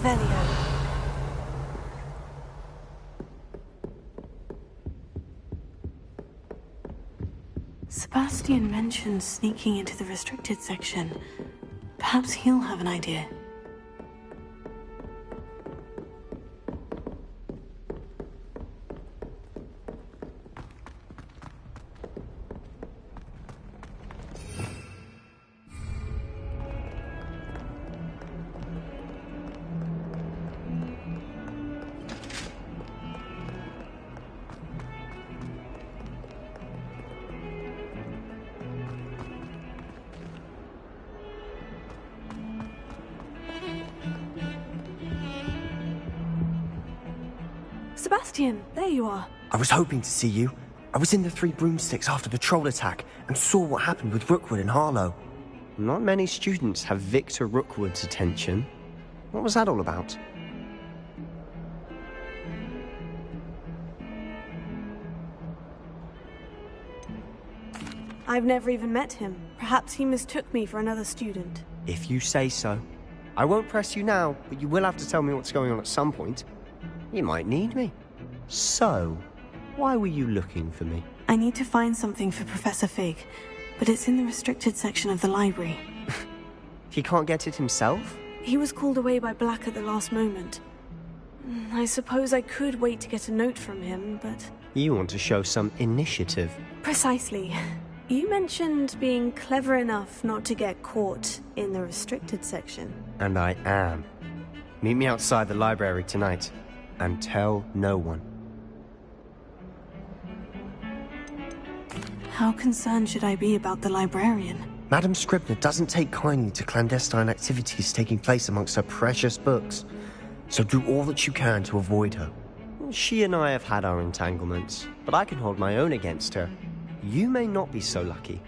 Revelio. Sebastian mentioned sneaking into the restricted section. Perhaps he'll have an idea. Sebastian, there you are. I was hoping to see you. I was in the Three Broomsticks after the troll attack and saw what happened with Rookwood and Harlow. Not many students have Victor Rookwood's attention. What was that all about? I've never even met him. Perhaps he mistook me for another student. If you say so. I won't press you now, but you will have to tell me what's going on at some point. You might need me. So, why were you looking for me? I need to find something for Professor Fig, but it's in the restricted section of the library. He can't get it himself? He was called away by Black at the last moment. I suppose I could wait to get a note from him, but... You want to show some initiative. Precisely. You mentioned being clever enough not to get caught in the restricted section. And I am. Meet me outside the library tonight. And tell no one. How concerned should I be about the librarian? Madam Scribner doesn't take kindly to clandestine activities taking place amongst her precious books. So do all that you can to avoid her. She and I have had our entanglements, but I can hold my own against her. You may not be so lucky.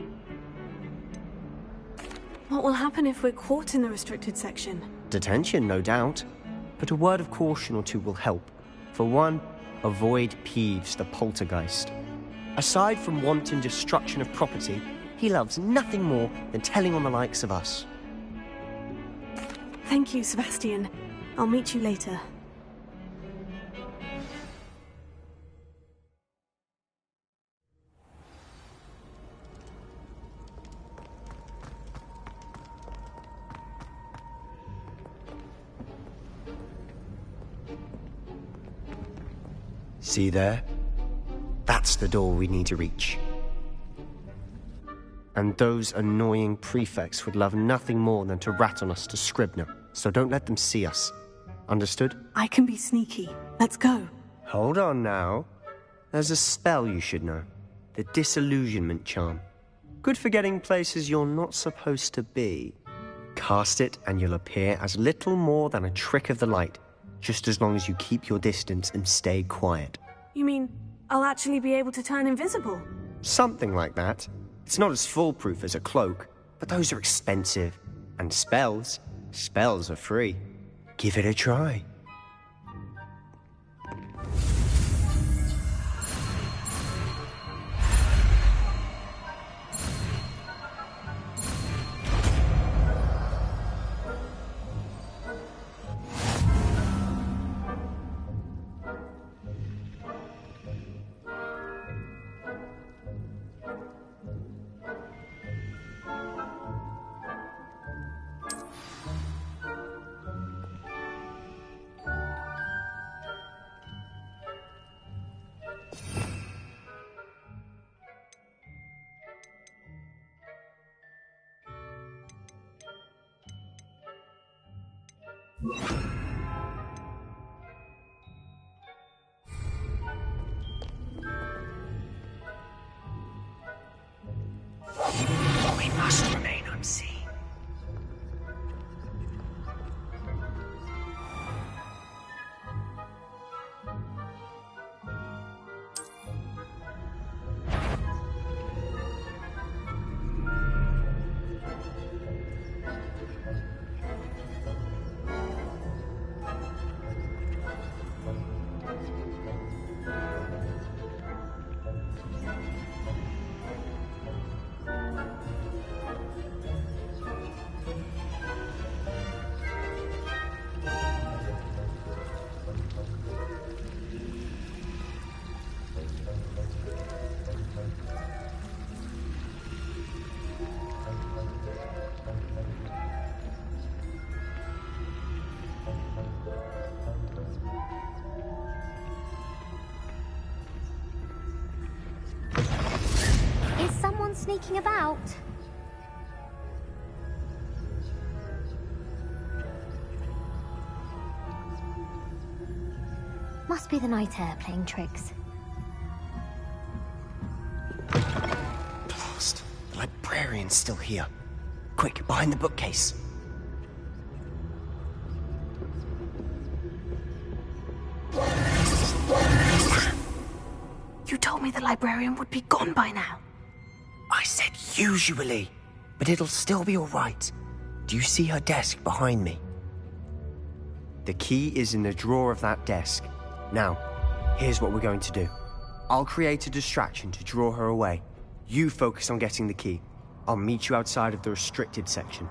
What will happen if we're caught in the restricted section? Detention, no doubt. But a word of caution or two will help. For one, avoid Peeves, the poltergeist. Aside from wanton destruction of property, he loves nothing more than telling on the likes of us. Thank you, Sebastian. I'll meet you later. See there? That's the door we need to reach. And those annoying prefects would love nothing more than to rat on us to Scribner, so don't let them see us. Understood? I can be sneaky. Let's go. Hold on now. There's a spell you should know. The Disillusionment Charm. Good for getting places you're not supposed to be. Cast it and you'll appear as little more than a trick of the light, just as long as you keep your distance and stay quiet. You mean I'll actually be able to turn invisible? Something like that. It's not as foolproof as a cloak, but those are expensive. And spells are free. Give it a try. We must remain unseen. sneaking about? Must be the night air playing tricks. Blast. The librarian's still here. Quick, behind the bookcase. You told me the librarian would be gone by now. I said usually, but it'll still be all right. Do you see her desk behind me? The key is in the drawer of that desk. Now, here's what we're going to do. I'll create a distraction to draw her away. You focus on getting the key. I'll meet you outside of the restricted section.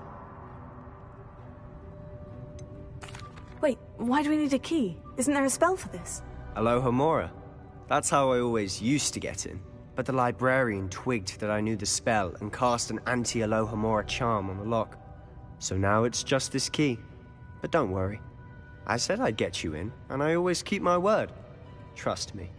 Wait, why do we need a key? Isn't there a spell for this? Alohomora. That's how I always used to get in. But the librarian twigged that I knew the spell and cast an anti-Alohomora charm on the lock. So now it's just this key. But don't worry. I said I'd get you in, and I always keep my word. Trust me.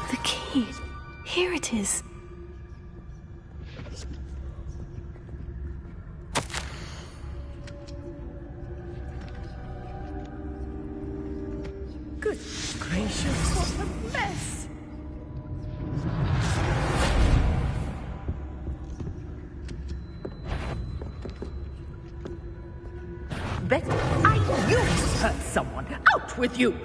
The key. Here it is. Good gracious, what a mess! Better you hurt someone. Out with you!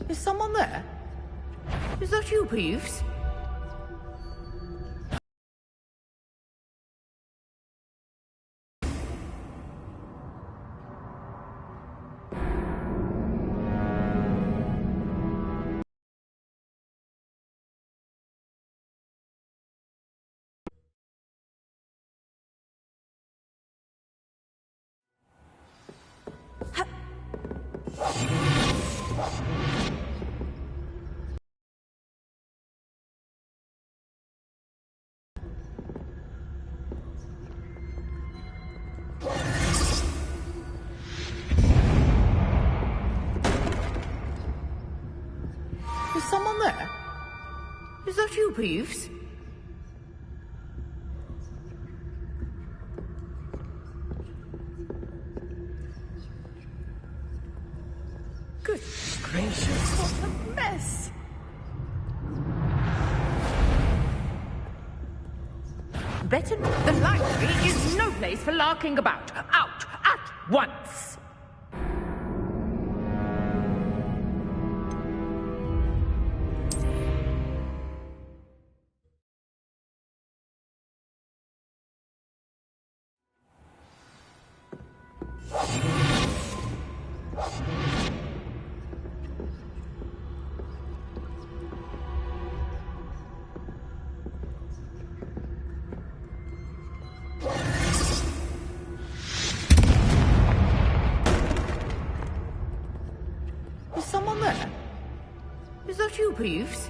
Is someone there? Is that you, Peeves? Is someone there? Is that you, Peeves? Good gracious, what a mess! Better the library is no place for larking about. Out at once! Is someone there? Is that you, Peeves?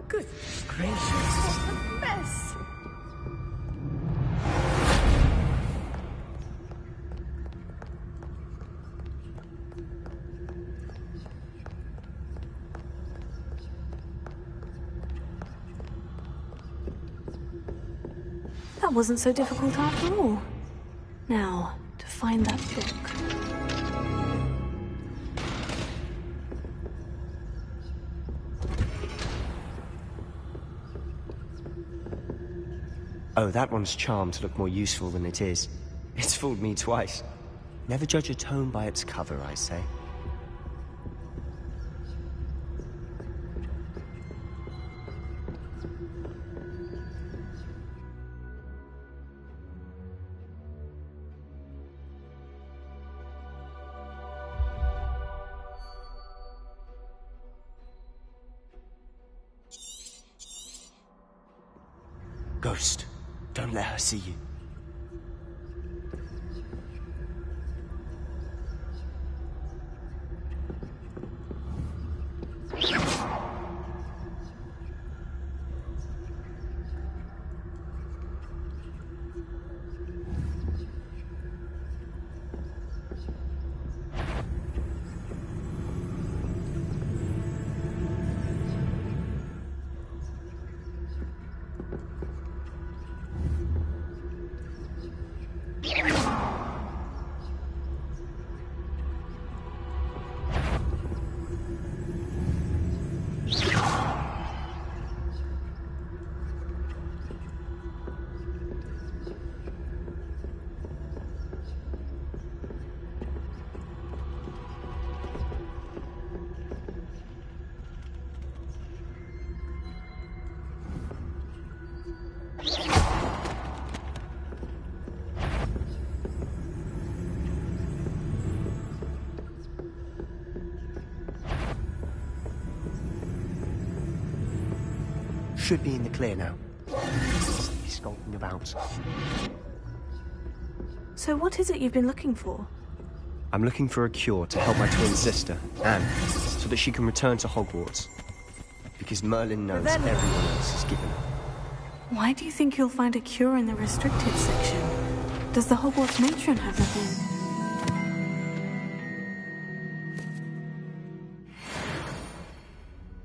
Good gracious, what a mess! That wasn't so difficult after all. Now, to find that book. Oh, that one's charmed to look more useful than it is. It's fooled me twice. Never judge a tome by its cover, I say. Ghost, don't let her see you. Should be in the clear now. He's skulking about. So what is it you've been looking for? I'm looking for a cure to help my twin sister, Anne, so that she can return to Hogwarts. Because Merlin knows everyone else is given up. Why do you think you'll find a cure in the restricted section? Does the Hogwarts matron have nothing?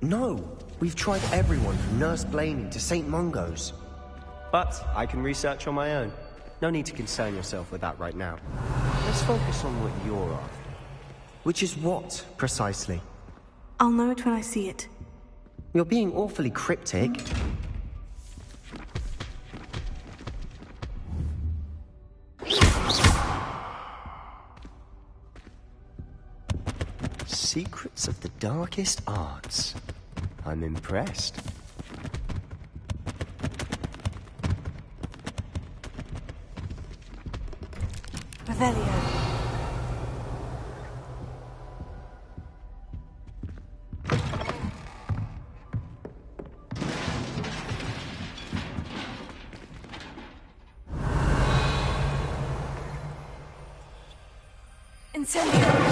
No! We've tried everyone from Nurse Blaney to St. Mungo's. But I can research on my own. No need to concern yourself with that right now. Let's focus on what you're after. Which is what, precisely? I'll know it when I see it. You're being awfully cryptic. Secrets of the darkest arts. I'm impressed. Revelio. Incendio.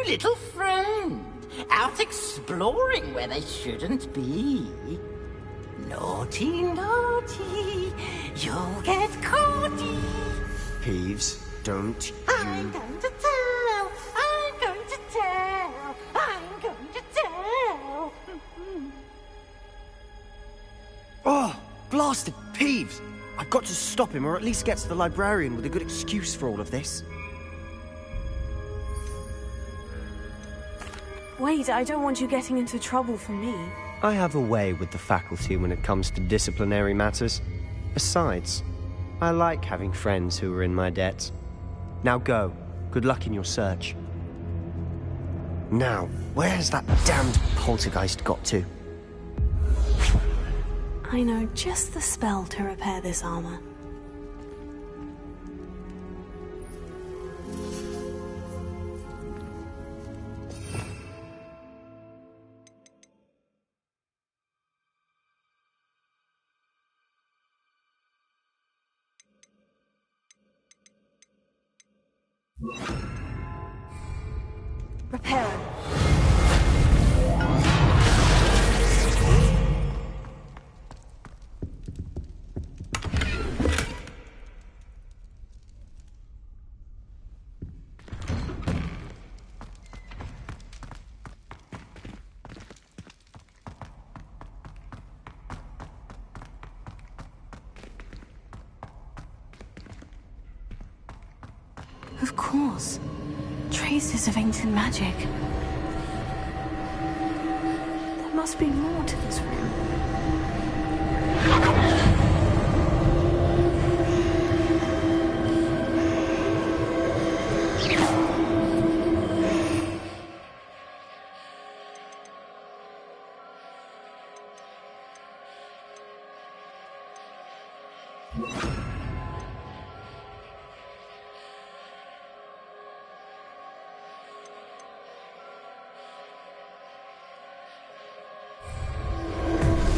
Little friend, out exploring where they shouldn't be. Naughty, naughty, you'll get caughty. Peeves, don't you... I'm going to tell, I'm going to tell, I'm going to tell. Oh, blasted Peeves! I've got to stop him, or at least get to the librarian with a good excuse for all of this. Wait, I don't want you getting into trouble for me. I have a way with the faculty when it comes to disciplinary matters. Besides, I like having friends who are in my debt. Now go. Good luck in your search. Now, where's that damned poltergeist got to? I know just the spell to repair this armor. Repair. Of course. Traces of ancient magic. There must be more to this room.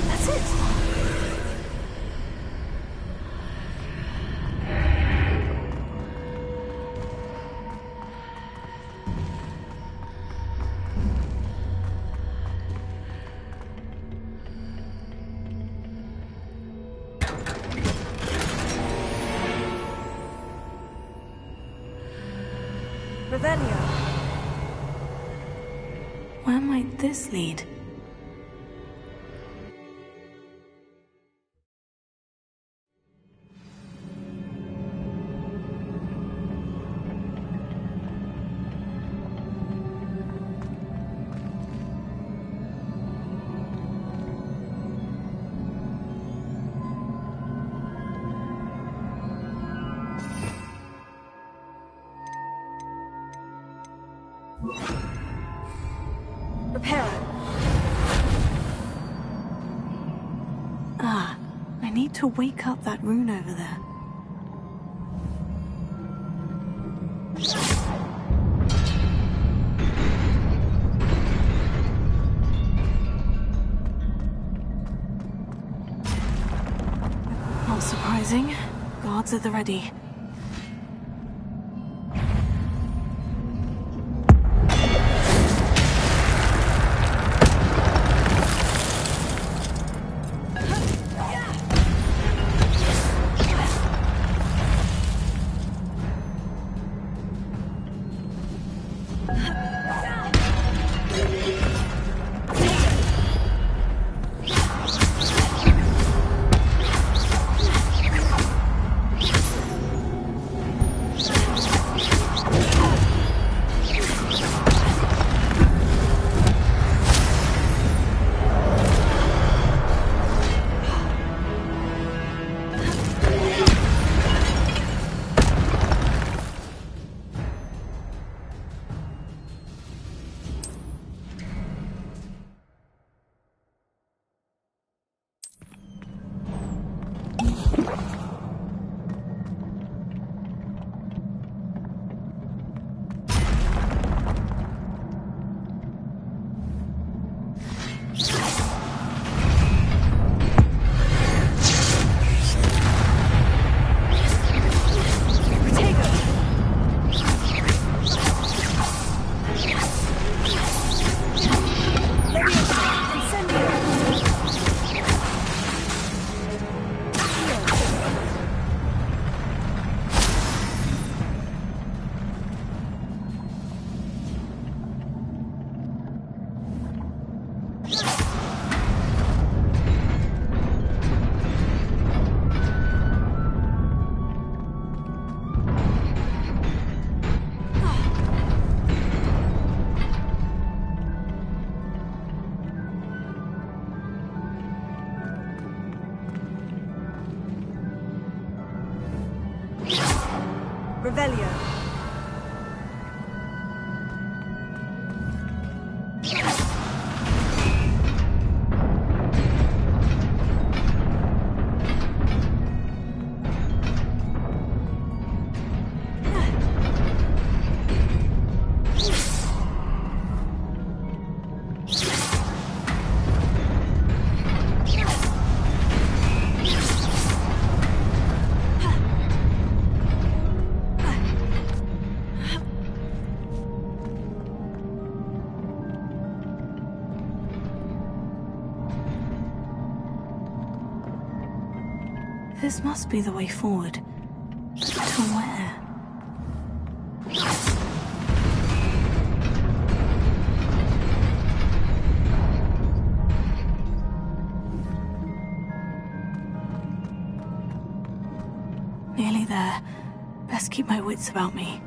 That's it. Revelio. Where might this lead? Repair. Ah, I need to wake up that rune over there. Not surprising. Guards at the ready. Revelio. This must be the way forward. To where? Nearly there. Best keep my wits about me.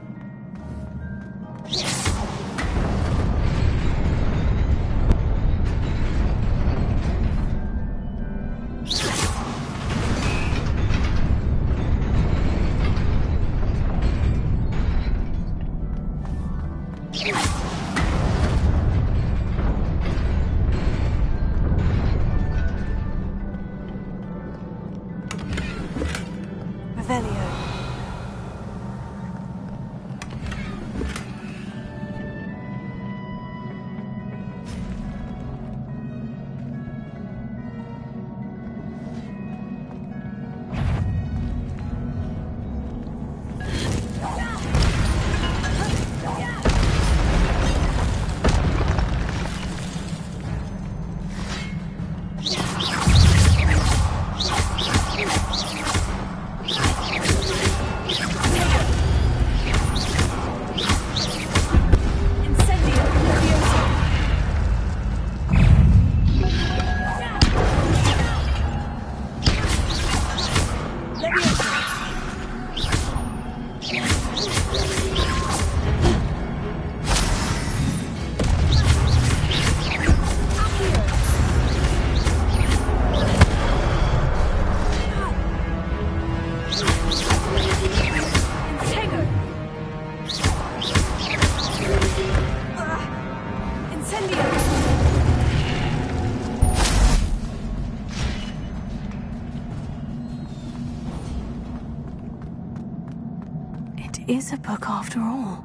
Is a book after all.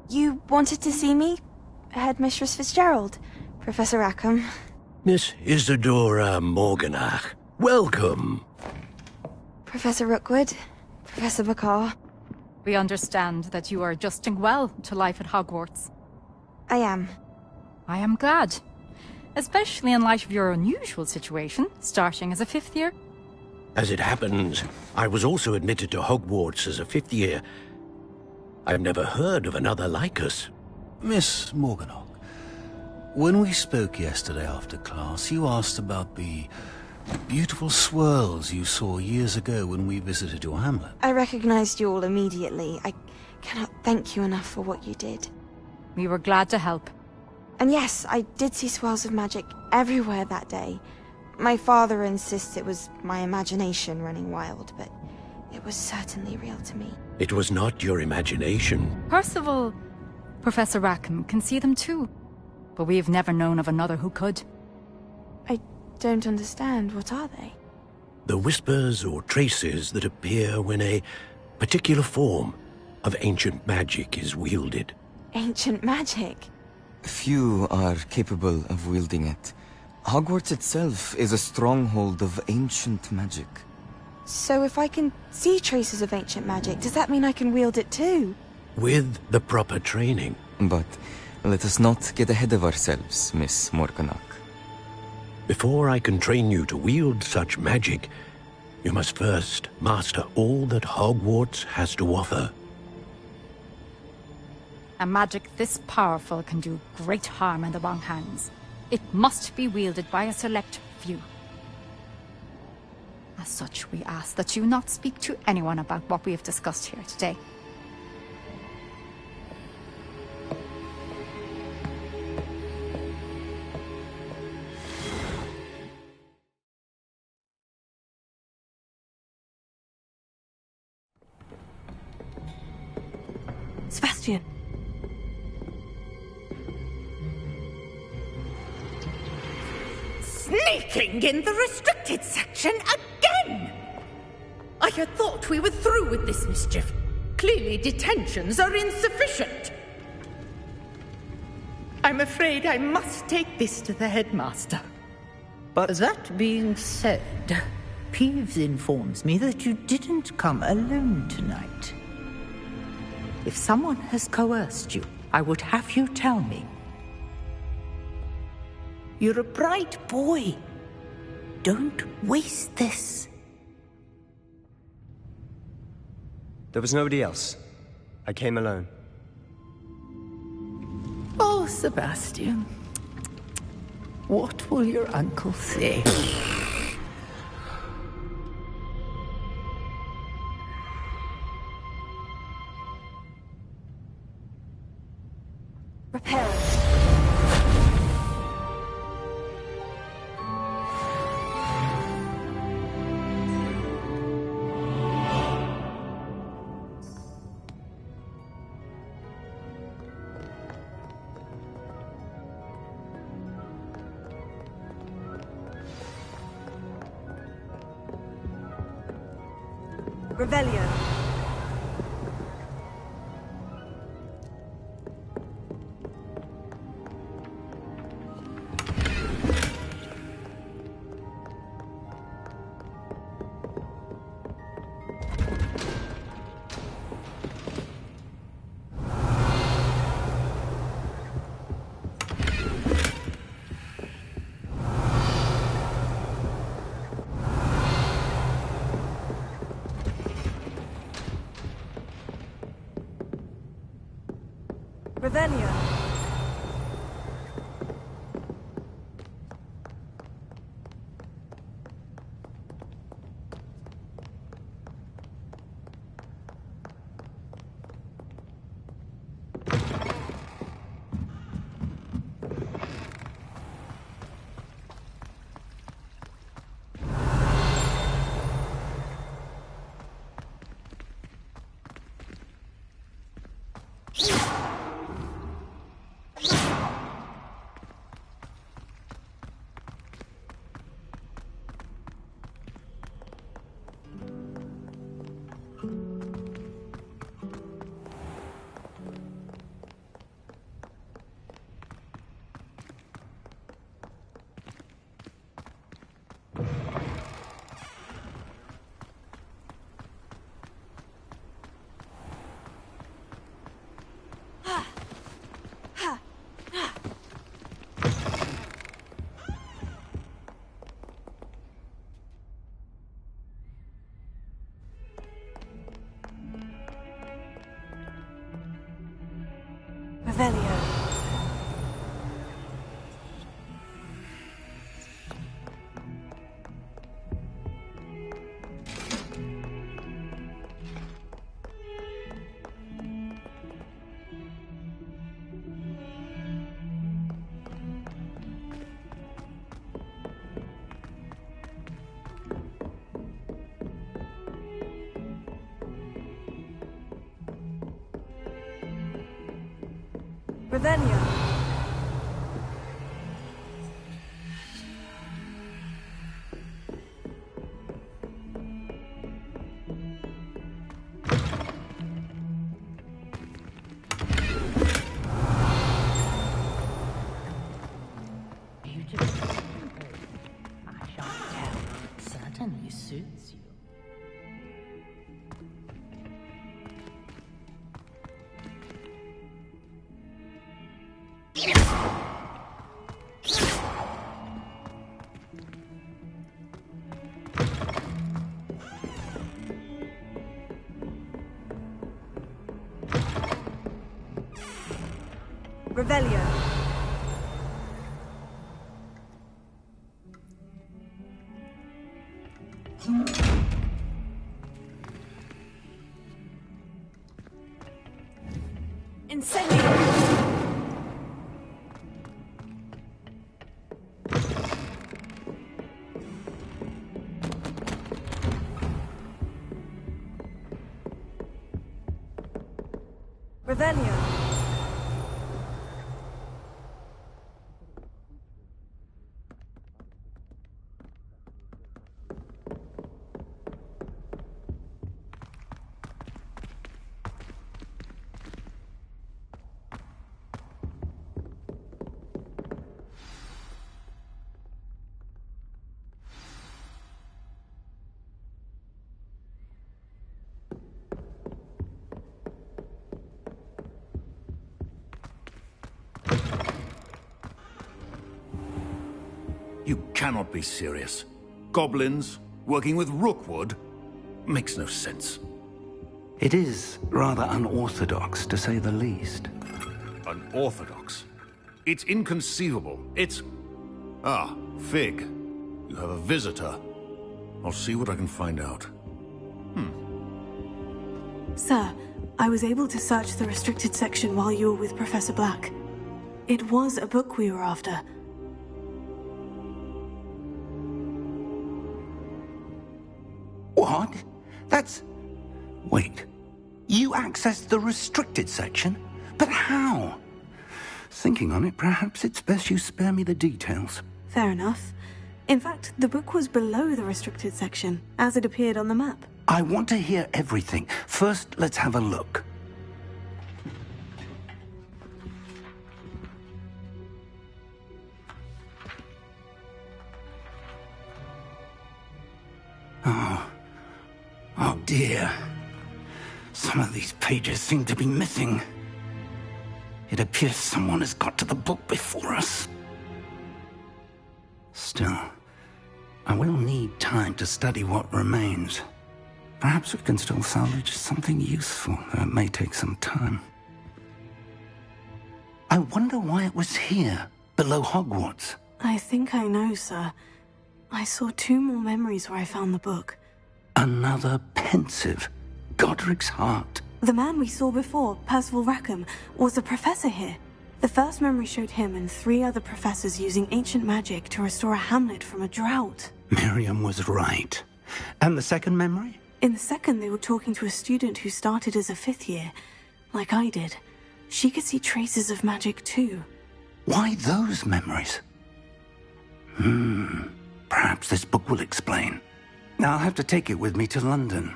You wanted to see me? Headmistress Fitzgerald? Professor Rackham? Miss Isadora Morganach, welcome. Professor Rookwood? Professor Bakar? We understand that you are adjusting well to life at Hogwarts. I am. I am glad. Especially in light of your unusual situation, starting as a fifth year. As it happens, I was also admitted to Hogwarts as a fifth year. I've never heard of another like us. Miss Morganach, when we spoke yesterday after class, you asked about the beautiful swirls you saw years ago when we visited your hamlet. I recognized you all immediately. I cannot thank you enough for what you did. We were glad to help. And yes, I did see swirls of magic everywhere that day. My father insists it was my imagination running wild, but It was certainly real to me. It was not your imagination. Percival, Professor Rackham can see them too. But we've never known of another who could. I don't understand. What are they? The whispers or traces that appear when a particular form of ancient magic is wielded. Ancient magic? Few are capable of wielding it. Hogwarts itself is a stronghold of ancient magic. So if I can see traces of ancient magic, does that mean I can wield it too? With the proper training. But let us not get ahead of ourselves, Miss Morganach. Before I can train you to wield such magic, you must first master all that Hogwarts has to offer. A magic this powerful can do great harm in the wrong hands. It must be wielded by a select few. As such, we ask that you not speak to anyone about what we have discussed here today. Sebastian. Sneaking in the restricted section again! I had thought we were through with this mischief. Clearly detentions are insufficient. I'm afraid I must take this to the headmaster. But that being said, Peeves informs me that you didn't come alone tonight. If someone has coerced you, I would have you tell me. You're a bright boy. Don't waste this. There was nobody else. I came alone. Oh, Sebastian. What will your uncle say? Repair it. Revelio. Revelio. Revelio. Certainly suits you. Revelio. Incendio. Revelio. You cannot be serious. Goblins working with Rookwood makes no sense. It is rather unorthodox, to say the least. Unorthodox? It's inconceivable. It's... Ah, Fig. You have a visitor. I'll see what I can find out. Sir, I was able to search the restricted section while you were with Professor Black. It was a book we were after. What? That's... Wait. You accessed the restricted section? But how? Thinking on it, perhaps it's best you spare me the details. Fair enough. In fact, the book was below the restricted section, as it appeared on the map. I want to hear everything. First, let's have a look. Oh dear. Some of these pages seem to be missing. It appears someone has got to the book before us. Still, I will need time to study what remains. Perhaps we can still salvage something useful, though it may take some time. I wonder why it was here, below Hogwarts. I think I know, sir. I saw 2 more memories where I found the book. Another pensive. Godric's heart. The man we saw before, Percival Rackham, was a professor here. The first memory showed him and 3 other professors using ancient magic to restore a hamlet from a drought. Miriam was right. And the second memory? In the second, they were talking to a student who started as a 5th year, like I did. She could see traces of magic too. Why those memories? Perhaps this book will explain. I'll have to take it with me to London.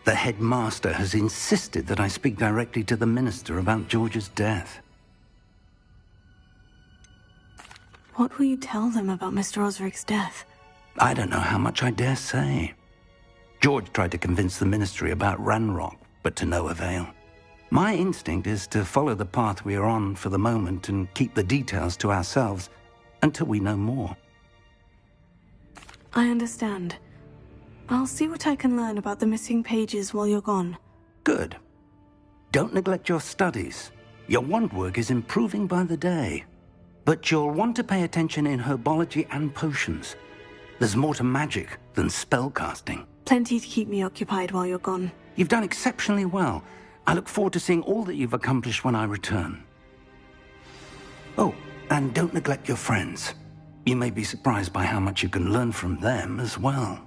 The headmaster has insisted that I speak directly to the minister about George's death. What will you tell them about Mr. Osric's death? I don't know how much I dare say. George tried to convince the ministry about Ranrock, but to no avail. My instinct is to follow the path we are on for the moment and keep the details to ourselves until we know more. I understand. I'll see what I can learn about the missing pages while you're gone. Good. Don't neglect your studies. Your wand work is improving by the day. But you'll want to pay attention in herbology and potions. There's more to magic than spellcasting. Plenty to keep me occupied while you're gone. You've done exceptionally well. I look forward to seeing all that you've accomplished when I return. Oh, and don't neglect your friends. You may be surprised by how much you can learn from them as well.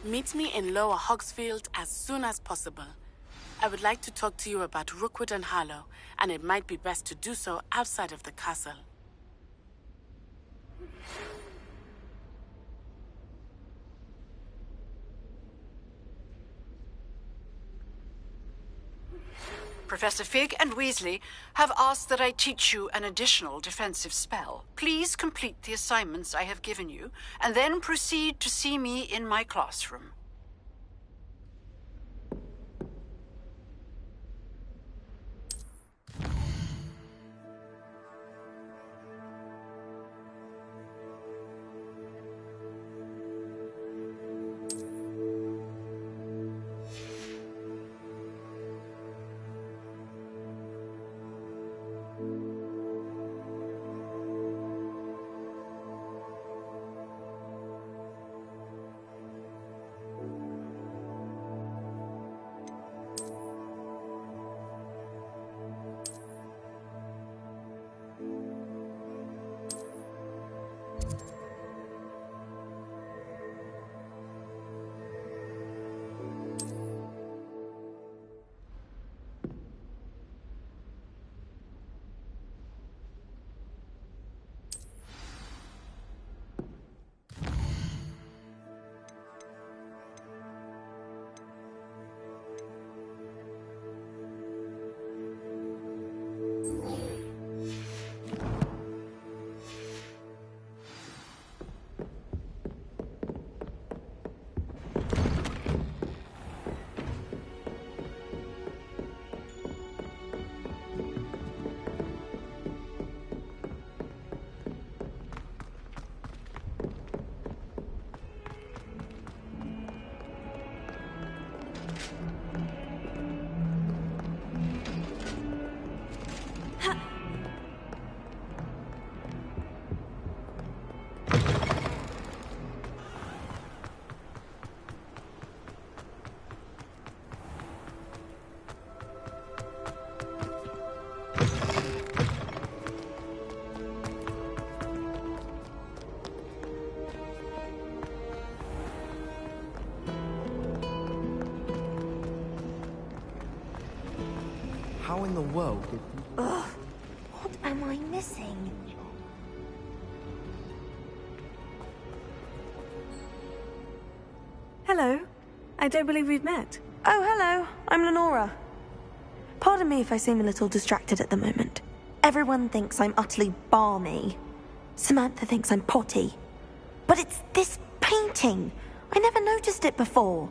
Meet me in Lower Hogsfield as soon as possible. I would like to talk to you about Rookwood and Harlow, and it might be best to do so outside of the castle. Professor Fig and Weasley have asked that I teach you an additional defensive spell. Please complete the assignments I have given you, and then proceed to see me in my classroom. How in the world did... Ugh, what am I missing? Hello. I don't believe we've met. Oh, hello. I'm Lenora. Pardon me if I seem a little distracted at the moment. Everyone thinks I'm utterly balmy. Samantha thinks I'm potty. But it's this painting. I never noticed it before.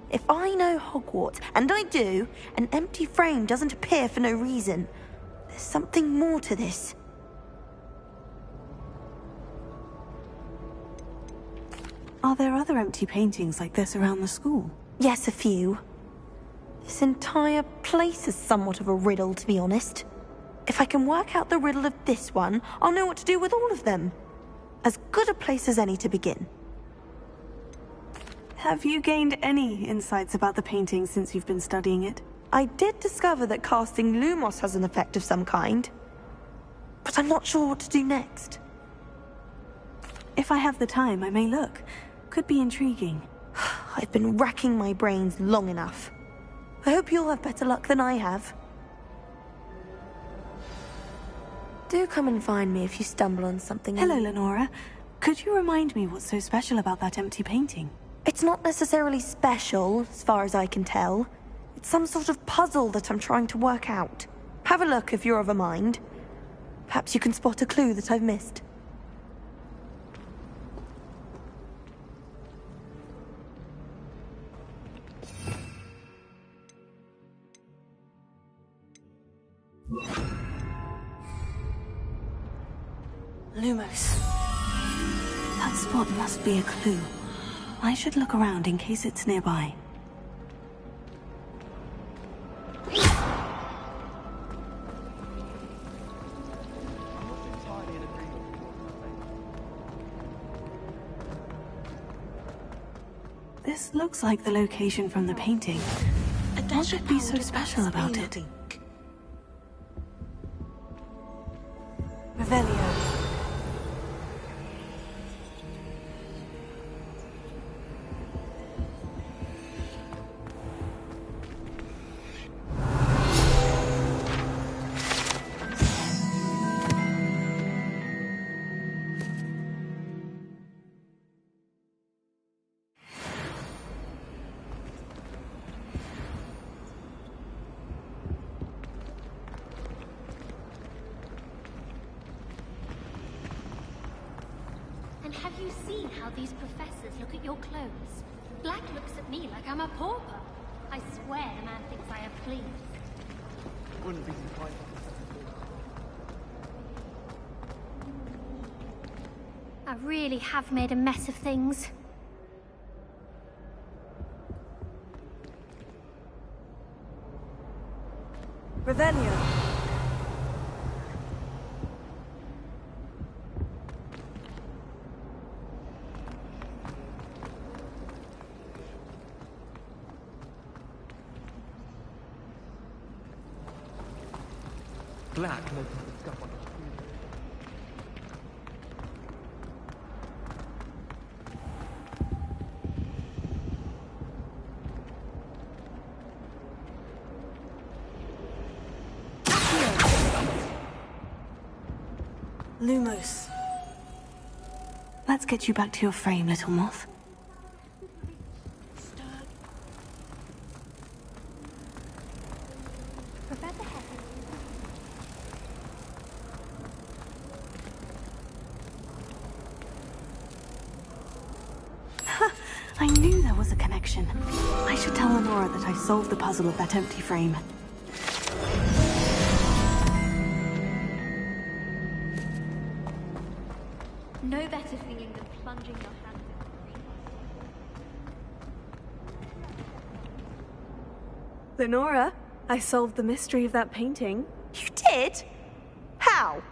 If I know Hogwarts, and I do, an empty frame doesn't appear for no reason. There's something more to this. Are there other empty paintings like this around the school? Yes, a few. This entire place is somewhat of a riddle, to be honest. If I can work out the riddle of this one, I'll know what to do with all of them. As good a place as any to begin. Have you gained any insights about the painting since you've been studying it? I did discover that casting Lumos has an effect of some kind. But I'm not sure what to do next. If I have the time, I may look. Could be intriguing. I've been racking my brains long enough. I hope you'll have better luck than I have. Do come and find me if you stumble on something. Hello, Lenora. Could you remind me what's so special about that empty painting? It's not necessarily special, as far as I can tell. It's some sort of puzzle that I'm trying to work out. Have a look if you're of a mind. Perhaps you can spot a clue that I've missed. Lumos. That spot must be a clue. I should look around in case it's nearby. This looks like the location from the painting. What should be so special about it? Revelio. And have you seen how these professors look at your clothes? Black looks at me like I'm a pauper. I swear the man thinks I have fleas. Wouldn't be surprised. I really have made a mess of things. Revelio. Black making the scuff on Lumos. Let's get you back to your frame, little moth. I knew there was a connection. I should tell Lenora that I solved the puzzle of that empty frame. No better feeling than plunging your hands in. Lenora, I solved the mystery of that painting. You did? How?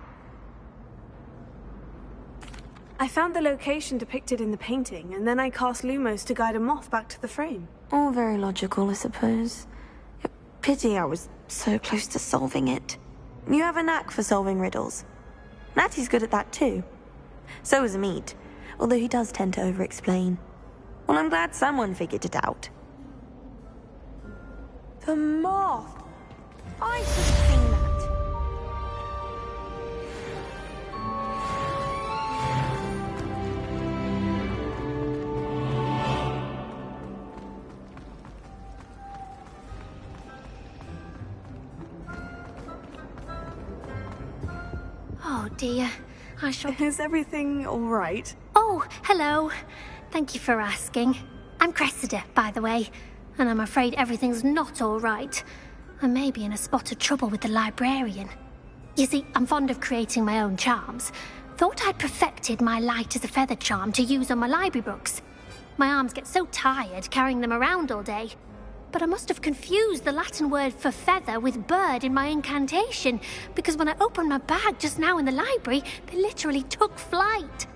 I found the location depicted in the painting, and then I cast Lumos to guide a moth back to the frame. All very logical, I suppose. Pity I was so close to solving it. You have a knack for solving riddles. Natty's good at that too. So is Amit, although he does tend to over-explain. Well, I'm glad someone figured it out. The moth! I should have seen that. Oh dear, I shall... Is everything all right? Oh, hello. Thank you for asking. I'm Cressida, by the way, and I'm afraid everything's not all right. I may be in a spot of trouble with the librarian. You see, I'm fond of creating my own charms. Thought I'd perfected my light as a feather charm to use on my library books. My arms get so tired carrying them around all day. But I must have confused the Latin word for feather with bird in my incantation, because when I opened my bag just now in the library, they literally took flight.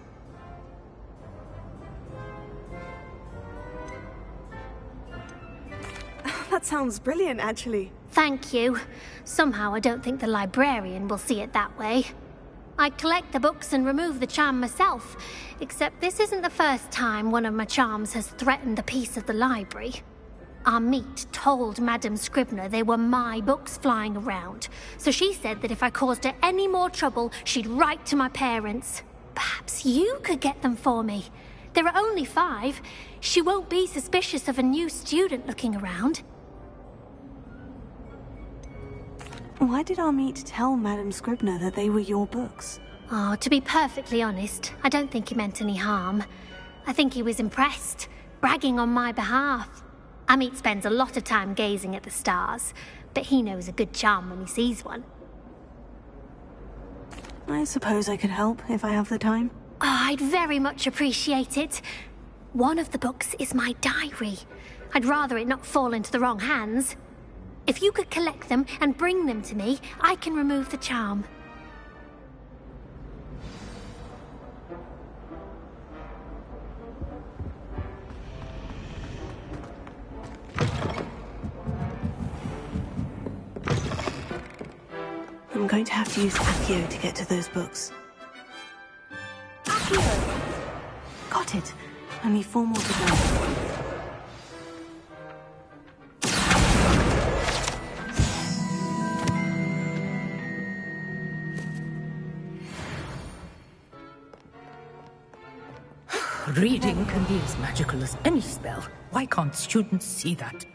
That sounds brilliant, actually. Thank you. Somehow I don't think the librarian will see it that way. I collect the books and remove the charm myself, except this isn't the first time one of my charms has threatened a piece of the library. Amit told Madame Scribner they were my books flying around, so she said that if I caused her any more trouble, she'd write to my parents. Perhaps you could get them for me. There are only 5. She won't be suspicious of a new student looking around. Why did Amit tell Madame Scribner that they were your books? Oh, to be perfectly honest, I don't think he meant any harm. I think he was impressed, bragging on my behalf. Amit spends a lot of time gazing at the stars, but he knows a good charm when he sees one. I suppose I could help if I have the time. Oh, I'd very much appreciate it. One of the books is my diary. I'd rather it not fall into the wrong hands. If you could collect them and bring them to me, I can remove the charm. I'm going to have to use Accio to get to those books. Accio! Got it. Only 4 more to go. Reading can be as magical as any spell. Why can't students see that?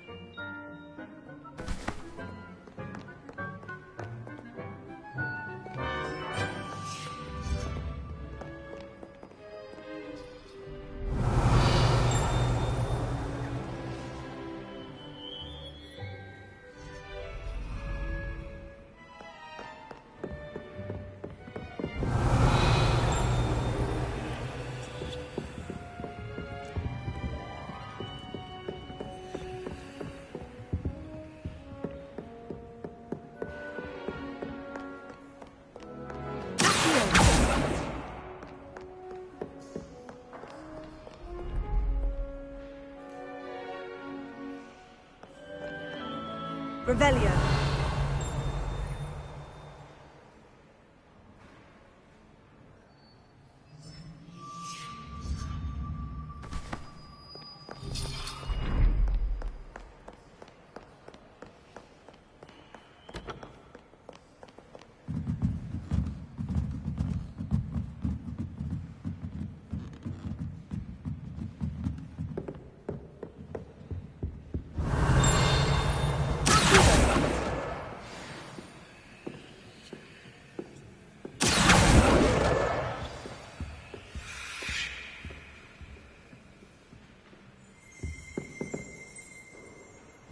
Revelio.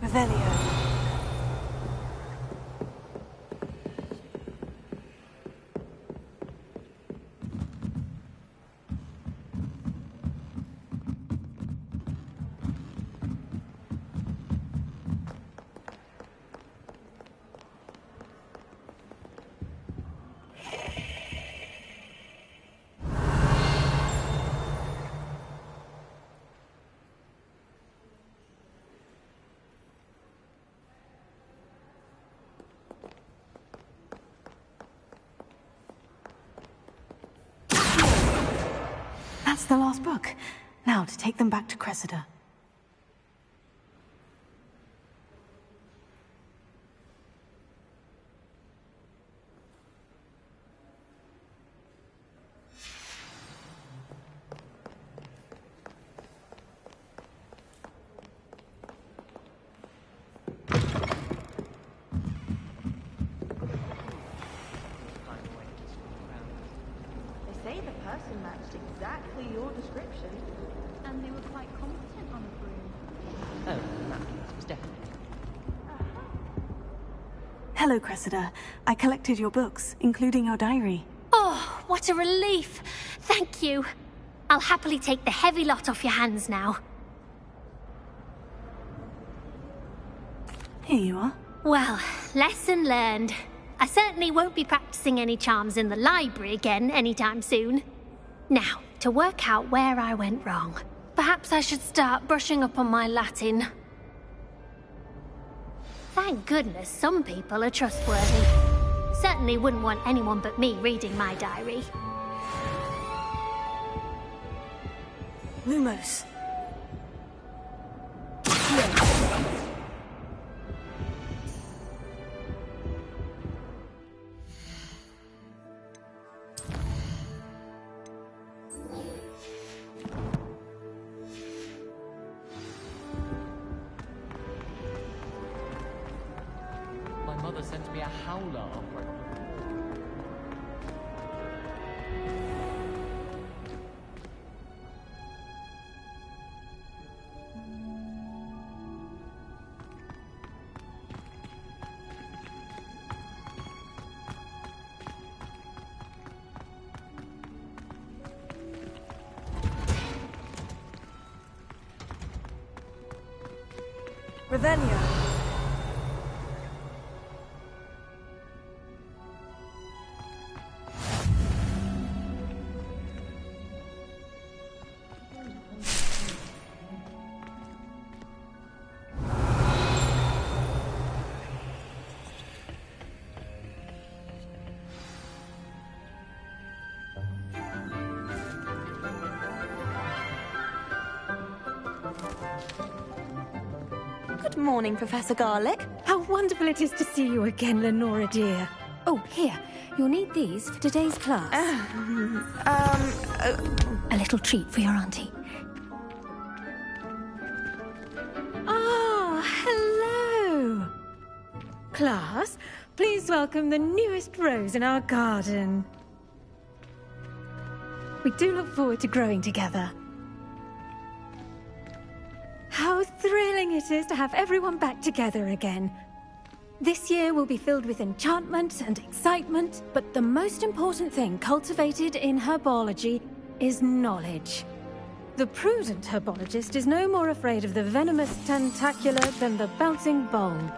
Revelio. That's the last book. Now to take them back to Cressida. They say the person matched exactly your description. And they were quite competent on the broom. Oh, in that case, it was definitely. Hello, Cressida. I collected your books, including your diary. Oh, what a relief. Thank you. I'll happily take the heavy lot off your hands now. Here you are. Well, lesson learned. I certainly won't be practicing any charms in the library again anytime soon. Now, to work out where I went wrong. Perhaps I should start brushing up on my Latin. Thank goodness some people are trustworthy. Certainly wouldn't want anyone but me reading my diary. Lumos. My mother sent me a howler after I got a report. Revelio. Good morning, Professor Garlick. How wonderful it is to see you again, Lenora dear. Oh, here. You'll need these for today's class. A little treat for your auntie. Ah, hello. Class, please welcome the newest rose in our garden. We do look forward to growing together. How thrilling it is to have everyone back together again. This year will be filled with enchantment and excitement, but the most important thing cultivated in herbology is knowledge. The prudent herbologist is no more afraid of the venomous tentacula than the bouncing bulb.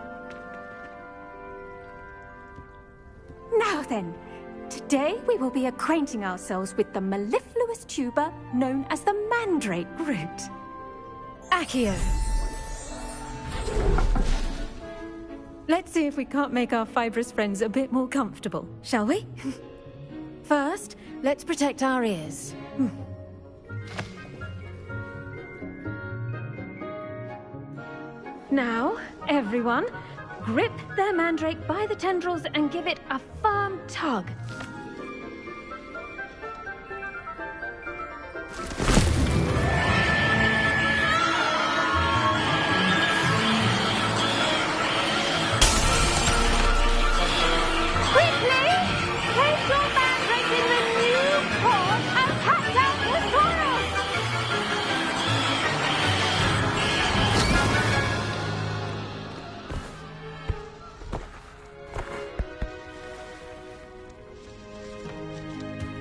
Now then, today we will be acquainting ourselves with the mellifluous tuber known as the mandrake root. Accio. Let's see if we can't make our fibrous friends a bit more comfortable, shall we? First, let's protect our ears. Now, everyone, grip their mandrake by the tendrils and give it a firm tug.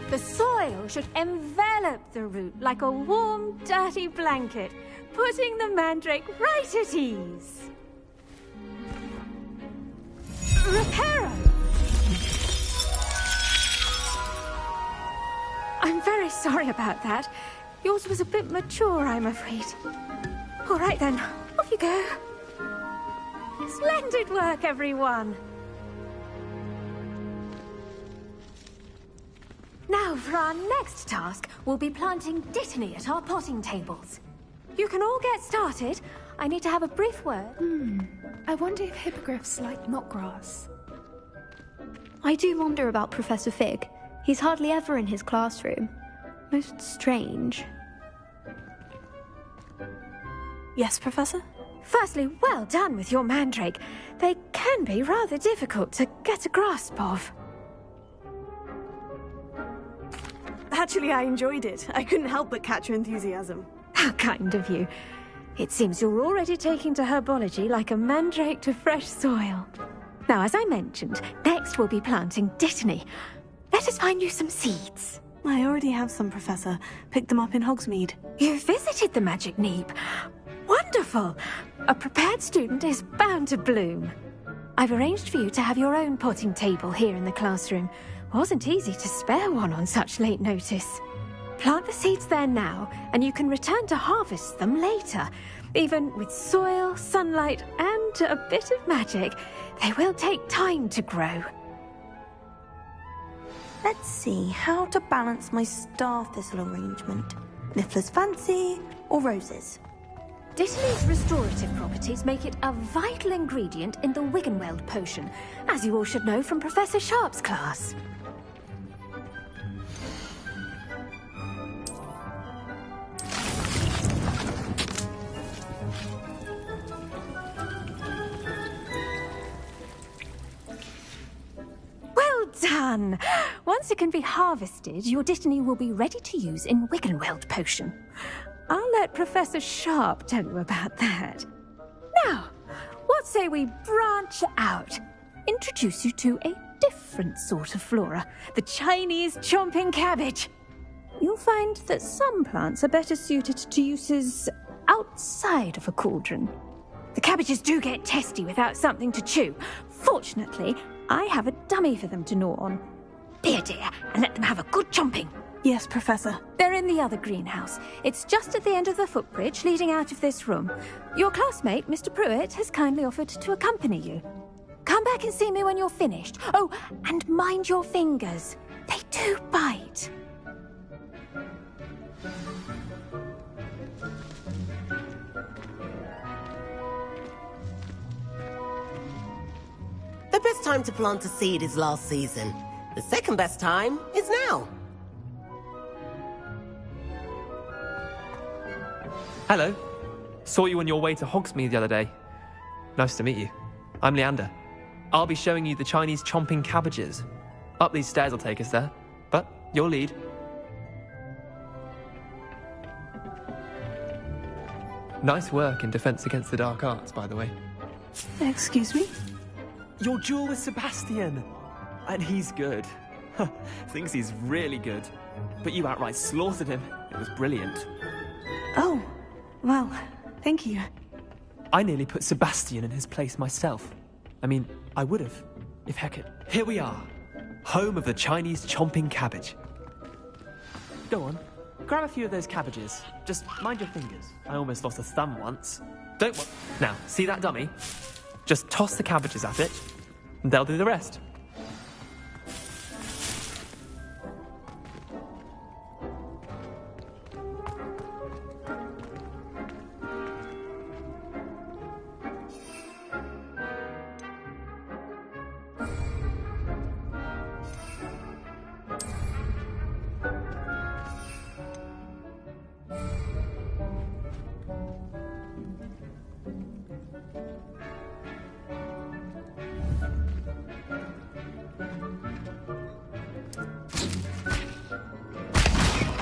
The soil should envelop the root like a warm, dirty blanket, putting the mandrake right at ease. Reparo! I'm very sorry about that. Yours was a bit mature, I'm afraid. All right then, off you go. Splendid work, everyone. Now, for our next task, we'll be planting Dittany at our potting tables. You can all get started. I need to have a brief word. I wonder if hippogriffs like knotgrass. I do wonder about Professor Fig. He's hardly ever in his classroom. Most strange. Yes, Professor? Firstly, well done with your mandrake. They can be rather difficult to get a grasp of. Actually, I enjoyed it. I couldn't help but catch your enthusiasm. How kind of you. It seems you're already taking to herbology like a mandrake to fresh soil. Now, as I mentioned, next we'll be planting Dittany. Let us find you some seeds. I already have some, Professor. Picked them up in Hogsmeade. You visited the Magic Neep. Wonderful! A prepared student is bound to bloom. I've arranged for you to have your own potting table here in the classroom. Wasn't easy to spare one on such late notice. Plant the seeds there now, and you can return to harvest them later. Even with soil, sunlight, and a bit of magic, they will take time to grow. Let's see how to balance my star thistle arrangement. Niffler's fancy or roses? Dittany's restorative properties make it a vital ingredient in the Wiggenweld potion, as you all should know from Professor Sharp's class. Well done! Once it can be harvested, your Dittany will be ready to use in Wiggenweld potion. I'll let Professor Sharp tell you about that. Now, what say we branch out? Introduce you to a different sort of flora, the Chinese chomping cabbage. You'll find that some plants are better suited to uses outside of a cauldron. The cabbages do get testy without something to chew. Fortunately, I have a dummy for them to gnaw on. Be a dear and let them have a good chomping. Yes, Professor. They're in the other greenhouse. It's just at the end of the footbridge leading out of this room. Your classmate, Mr. Pruitt, has kindly offered to accompany you. Come back and see me when you're finished. Oh, and mind your fingers. They do bite. The best time to plant a seed is last season. The second best time is now. Hello. Saw you on your way to Hogsmeade the other day. Nice to meet you. I'm Leander. I'll be showing you the Chinese chomping cabbages. Up these stairs will take us there, but your lead. Nice work in Defense Against the Dark Arts, by the way. Excuse me? Your duel with Sebastian! And he's good. Thinks he's really good. But you outright slaughtered him. It was brilliant. Oh, well, thank you. I nearly put Sebastian in his place myself. I mean, I would have, if Hecate... Here we are, home of the Chinese chomping cabbage. Go on, grab a few of those cabbages. Just mind your fingers. I almost lost a thumb once. Don't Now, see that dummy? Just toss the cabbages at it, and they'll do the rest.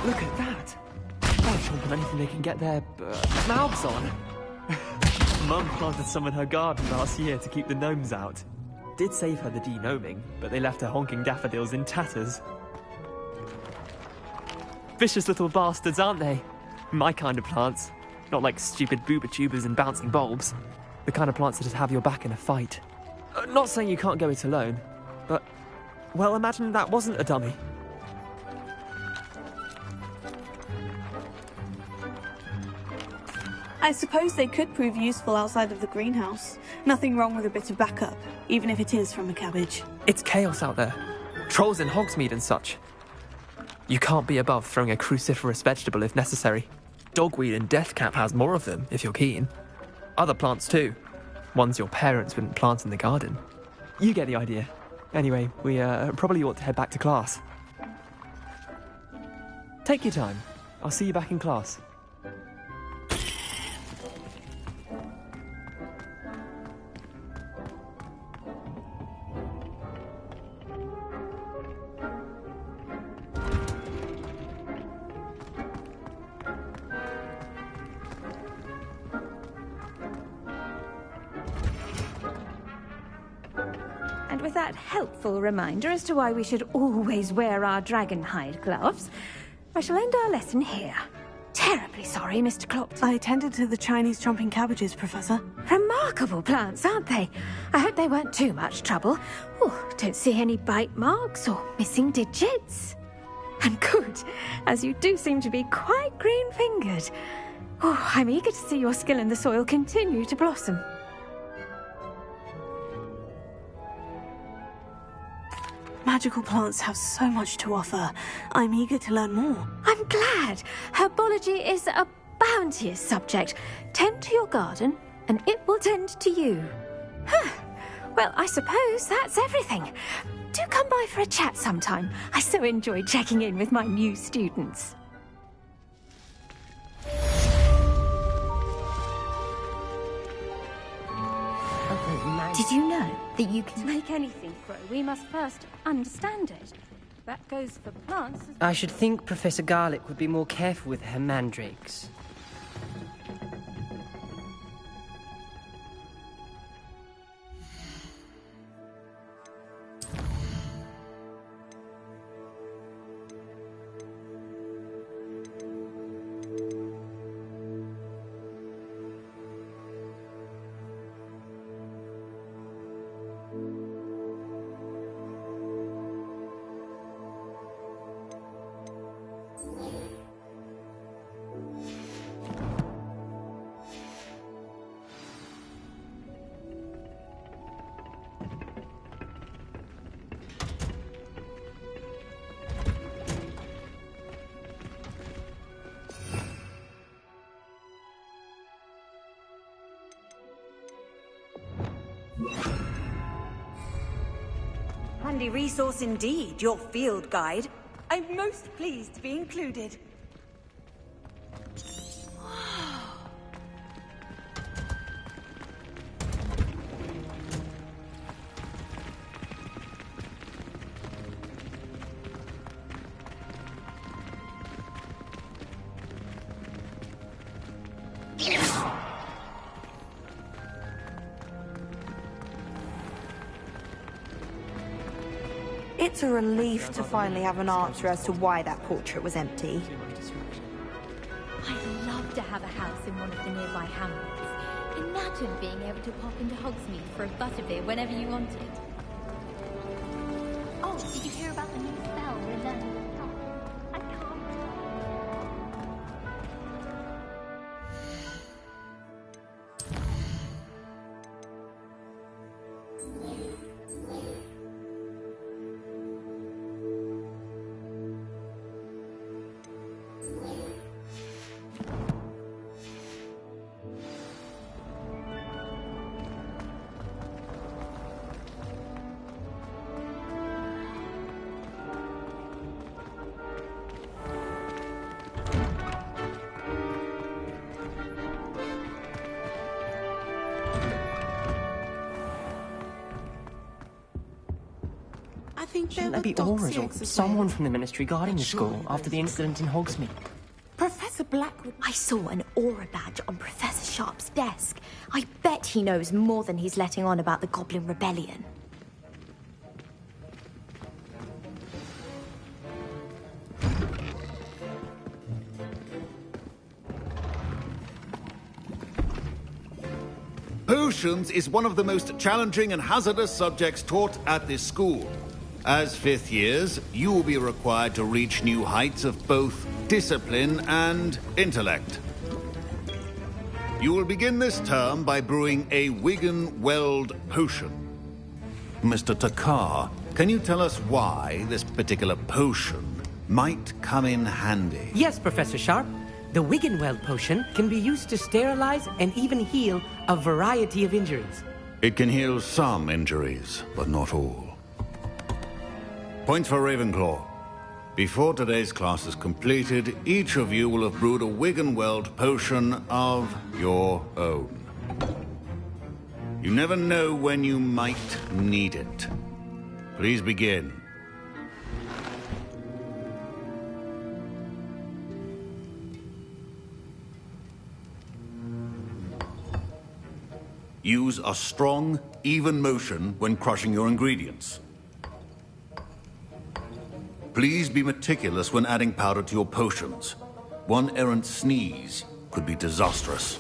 Look at that! They'll chomp on anything they can get their mouths on. Mum planted some in her garden last year to keep the gnomes out. Did save her the de-gnoming, but they left her honking daffodils in tatters. Vicious little bastards, aren't they? My kind of plants. Not like stupid booba tubers and bouncing bulbs. The kind of plants that'd have your back in a fight. Not saying you can't go it alone, but... well, imagine that wasn't a dummy. I suppose they could prove useful outside of the greenhouse. Nothing wrong with a bit of backup, even if it is from a cabbage. It's chaos out there. Trolls in Hogsmeade and such. You can't be above throwing a cruciferous vegetable if necessary. Dogweed and deathcap has more of them, if you're keen. Other plants too. Ones your parents wouldn't plant in the garden. You get the idea. Anyway, we probably ought to head back to class. Take your time. I'll see you back in class. And with that helpful reminder as to why we should always wear our dragonhide gloves, I shall end our lesson here. Terribly sorry, Mr. Klopt. I attended to the Chinese chomping cabbages, Professor. Remarkable plants, aren't they? I hope they weren't too much trouble. Oh, don't see any bite marks or missing digits. And good, as you do seem to be quite green-fingered. Oh, I'm eager to see your skill in the soil continue to blossom. Magical plants have so much to offer. I'm eager to learn more. I'm glad. Herbology is a bounteous subject. Tend to your garden, and it will tend to you. Huh. Well, I suppose that's everything. Do come by for a chat sometime. I so enjoy checking in with my new students. Did you know that you can make anything grow? We must first understand it. That goes for plants. I should think Professor Garlick would be more careful with her mandrakes. Handy resource indeed, your field guide. I'm most pleased to be included. It's a relief to finally have an answer as to why that portrait was empty. I'd love to have a house in one of the nearby hamlets. Imagine being able to pop into Hogsmeade for a butterbeer whenever you wanted. Oh, did you hear about the new spell we're learning at the top? I can't. I think Shouldn't there be Auras or someone from the Ministry guarding the school after the incident in Hogsmeade? Professor Blackwood. I saw an aura badge on Professor Sharp's desk. I bet he knows more than he's letting on about the Goblin Rebellion. Potions is one of the most challenging and hazardous subjects taught at this school. As fifth years, you will be required to reach new heights of both discipline and intellect. You will begin this term by brewing a Wigan-Weld potion. Mr. Takar, can you tell us why this particular potion might come in handy? Yes, Professor Sharp. The Wigan-Weld potion can be used to sterilize and even heal a variety of injuries. It can heal some injuries, but not all. Points for Ravenclaw. Before today's class is completed, each of you will have brewed a Wigan-Weld potion of your own. You never know when you might need it. Please begin. Use a strong, even motion when crushing your ingredients. Please be meticulous when adding powder to your potions. One errant sneeze could be disastrous.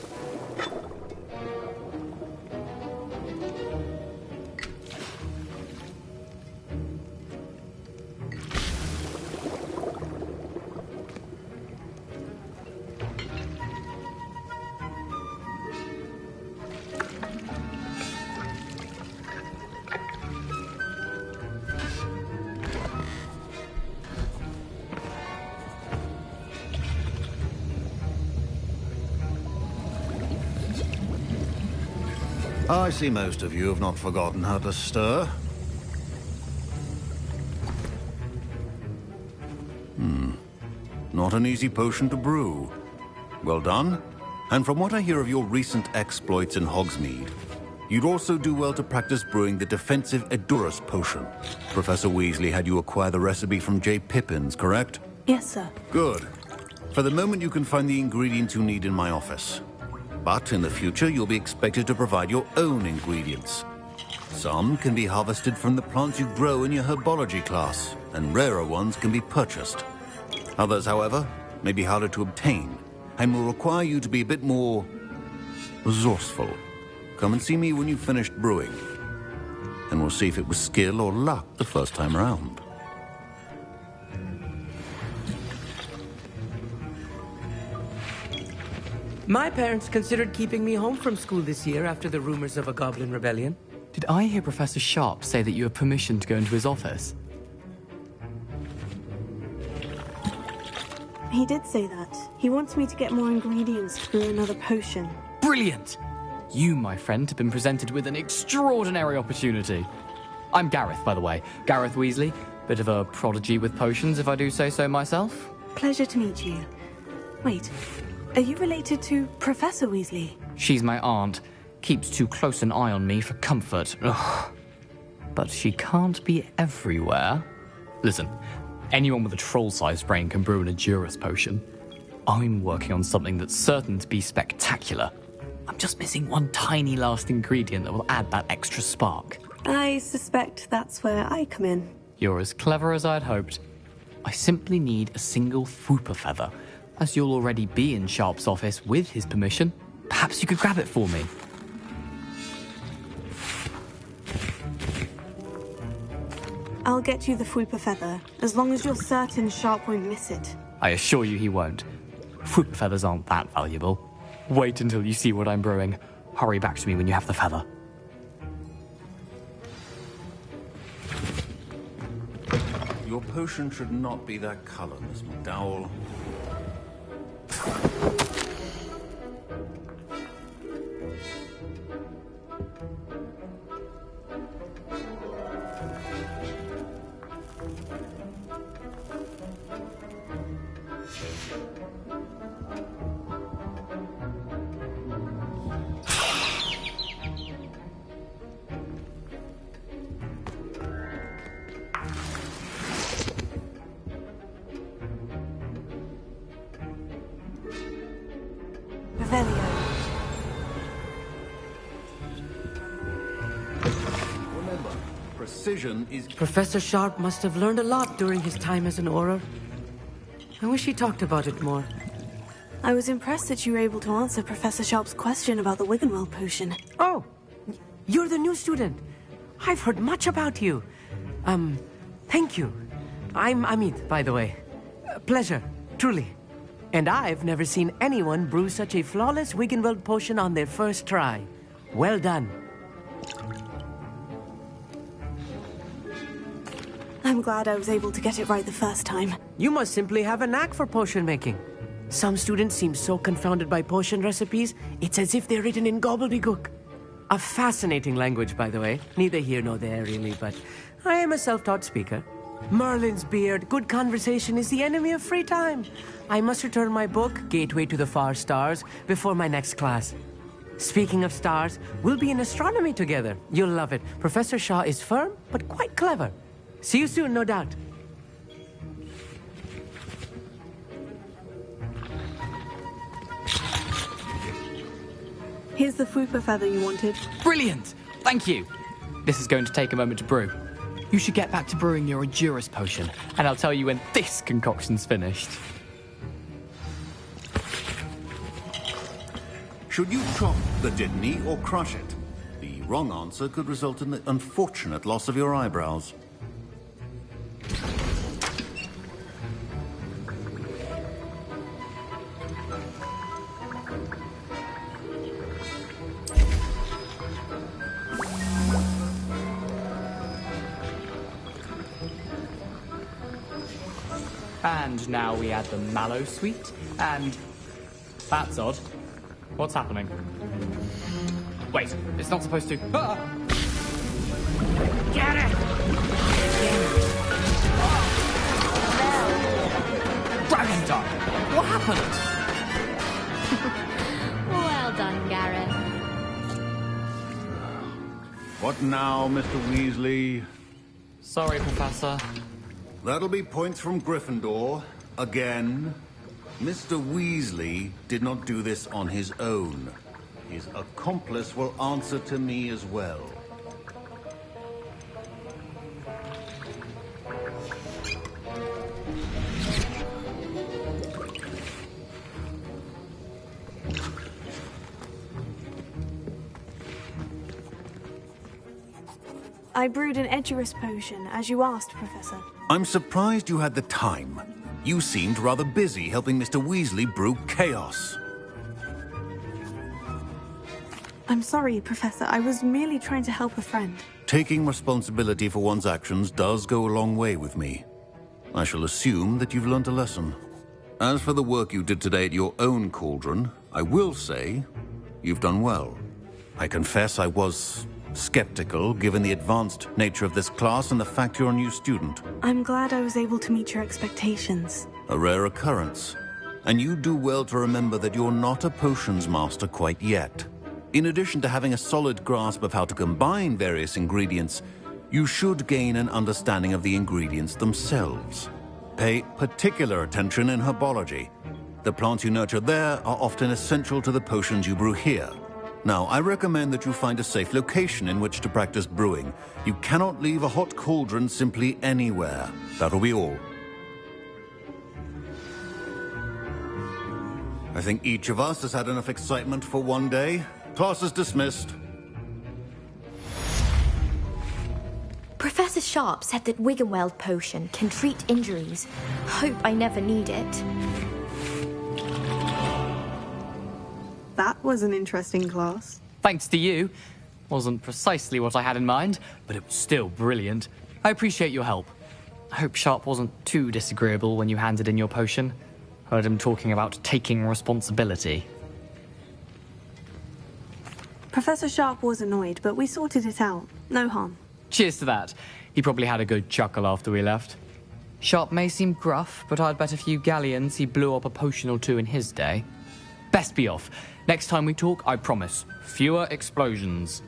I see most of you have not forgotten how to stir. Not an easy potion to brew. Well done. And from what I hear of your recent exploits in Hogsmeade, you'd also do well to practice brewing the defensive Edurus potion. Professor Weasley had you acquire the recipe from J. Pippins, correct? Yes, sir. Good. For the moment, you can find the ingredients you need in my office. But in the future, you'll be expected to provide your own ingredients. Some can be harvested from the plants you grow in your herbology class, and rarer ones can be purchased. Others, however, may be harder to obtain, and will require you to be a bit more resourceful. Come and see me when you've finished brewing, and we'll see if it was skill or luck the first time around. My parents considered keeping me home from school this year after the rumors of a Goblin Rebellion. Did I hear Professor Sharp say that you have permission to go into his office? He did say that. He wants me to get more ingredients to brew another potion. Brilliant! You, my friend, have been presented with an extraordinary opportunity. I'm Gareth, by the way. Gareth Weasley. Bit of a prodigy with potions, if I do say so myself. Pleasure to meet you. Wait, are you related to Professor Weasley? She's my aunt. Keeps too close an eye on me for comfort. Ugh. But she can't be everywhere. Listen, anyone with a troll-sized brain can brew an Edurus potion. I'm working on something that's certain to be spectacular. I'm just missing one tiny last ingredient that will add that extra spark. I suspect that's where I come in. You're as clever as I'd hoped. I simply need a single Fwooper feather. As you'll already be in Sharp's office with his permission, perhaps you could grab it for me. I'll get you the Fwooper feather, as long as you're certain Sharp won't miss it. I assure you he won't. Fwooper feathers aren't that valuable. Wait until you see what I'm brewing. Hurry back to me when you have the feather. Your potion should not be that color, Miss McDowell. Revelio. Remember, precision is... Professor Sharp must have learned a lot during his time as an Auror. I wish he talked about it more. I was impressed that you were able to answer Professor Sharp's question about the Wiggenweld potion. Oh, you're the new student. I've heard much about you. Thank you. I'm Amit, by the way. Pleasure, truly. And I've never seen anyone brew such a flawless Wiggenweld potion on their first try. Well done. I'm glad I was able to get it right the first time. You must simply have a knack for potion making. Some students seem so confounded by potion recipes, it's as if they're written in gobbledygook. A fascinating language, by the way. Neither here nor there, really, but I am a self-taught speaker. Merlin's beard, good conversation is the enemy of free time. I must return my book, Gateway to the Far Stars, before my next class. Speaking of stars, we'll be in astronomy together. You'll love it. Professor Shaw is firm, but quite clever. See you soon, no doubt. Here's the Fupa feather you wanted. Brilliant! Thank you! This is going to take a moment to brew. You should get back to brewing your Endurus potion, and I'll tell you when this concoction's finished. Should you chop the Didney or crush it? The wrong answer could result in the unfortunate loss of your eyebrows. And now we add the mallow sweet, and... That's odd. What's happening? Wait, it's not supposed to... Ah! Get it! Dragon Dog! What happened? Well done, Gareth. What now, Mr. Weasley? Sorry, Professor. That'll be points from Gryffindor. Again. Mr. Weasley did not do this on his own. His accomplice will answer to me as well. I brewed an Edurus potion, as you asked, Professor. I'm surprised you had the time. You seemed rather busy helping Mr. Weasley brew chaos. I'm sorry, Professor. I was merely trying to help a friend. Taking responsibility for one's actions does go a long way with me. I shall assume that you've learnt a lesson. As for the work you did today at your own cauldron, I will say you've done well. I confess I was skeptical, given the advanced nature of this class and the fact you're a new student. I'm glad I was able to meet your expectations. A rare occurrence. And you do well to remember that you're not a potions master quite yet. In addition to having a solid grasp of how to combine various ingredients, you should gain an understanding of the ingredients themselves. Pay particular attention in herbology. The plants you nurture there are often essential to the potions you brew here. Now, I recommend that you find a safe location in which to practice brewing. You cannot leave a hot cauldron simply anywhere. That'll be all. I think each of us has had enough excitement for one day. Class is dismissed. Professor Sharp said that Wiggenweld potion can treat injuries. Hope I never need it. That was an interesting class. Thanks to you. Wasn't precisely what I had in mind, but it was still brilliant. I appreciate your help. I hope Sharp wasn't too disagreeable when you handed in your potion. Heard him talking about taking responsibility. Professor Sharp was annoyed, but we sorted it out. No harm. Cheers to that. He probably had a good chuckle after we left. Sharp may seem gruff, but I'd bet a few galleons he blew up a potion or two in his day. Best be off. Next time we talk, I promise, fewer explosions.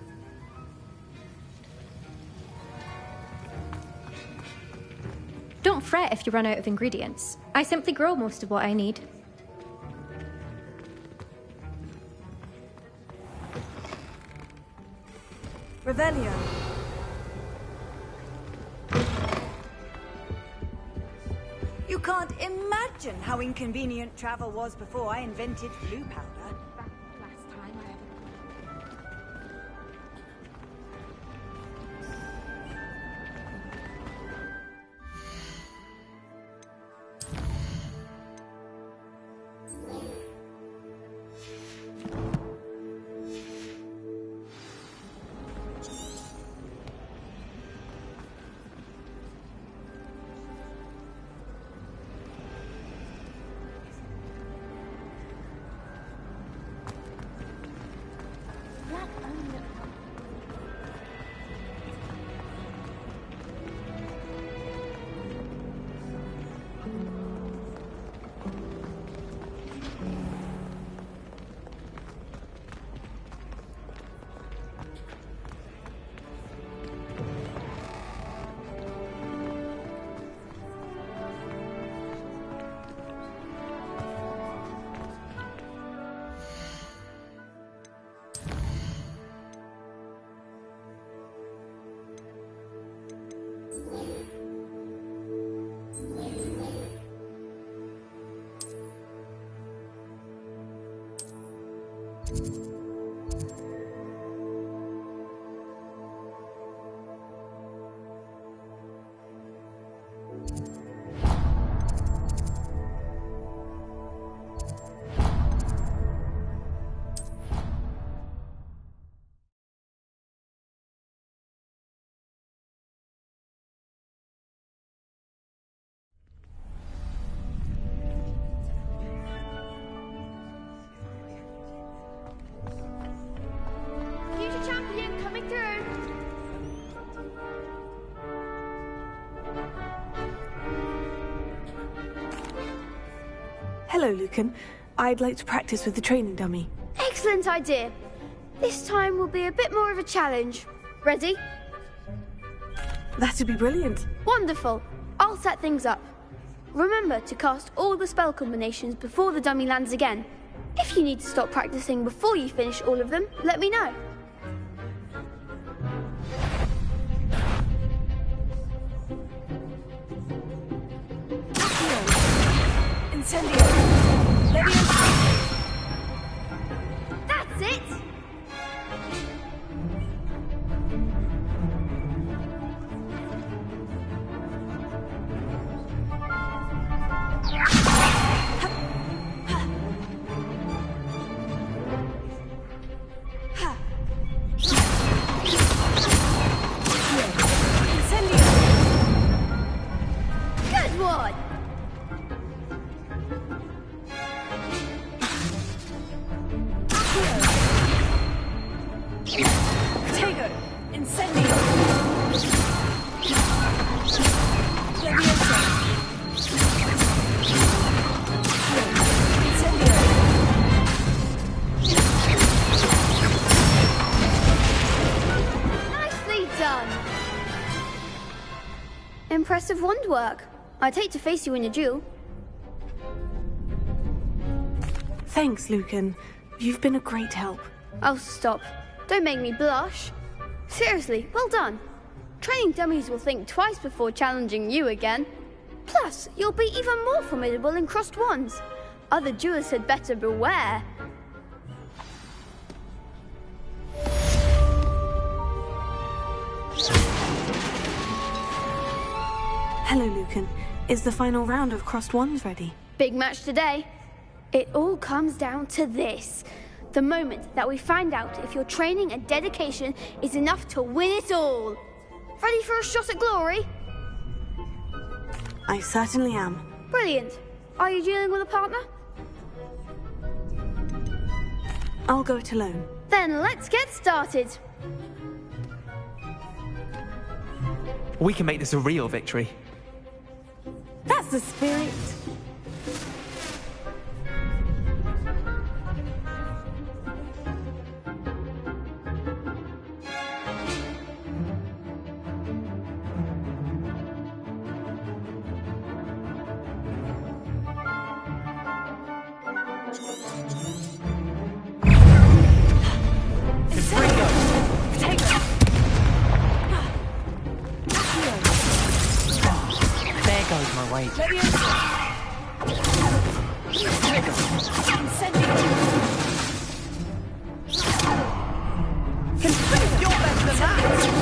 Don't fret if you run out of ingredients. I simply grow most of what I need. Revelio. You can't imagine how inconvenient travel was before I invented blue powder. Hello, Lucan. I'd like to practice with the training dummy. Excellent idea. This time will be a bit more of a challenge. Ready? That'd be brilliant. Wonderful. I'll set things up. Remember to cast all the spell combinations before the dummy lands again. If you need to stop practicing before you finish all of them, let me know. Incendio. That's it! Good one! Tego. Incendio. Leviosa. Incendio. Nicely done! Impressive wand work. I'd hate to face you in a duel. Thanks, Lucan. You've been a great help. Oh, stop. Don't make me blush. Seriously, well done. Training dummies will think twice before challenging you again. Plus, you'll be even more formidable in crossed wands. Other duelists had better beware. Hello, Lucan. Is the final round of crossed wands ready? Big match today. It all comes down to this. The moment that we find out if your training and dedication is enough to win it all. Ready for a shot at glory? I certainly am. Brilliant. Are you dealing with a partner? I'll go it alone. Then let's get started. We can make this a real victory. That's the spirit. Take it. wait. Consider you're better than that!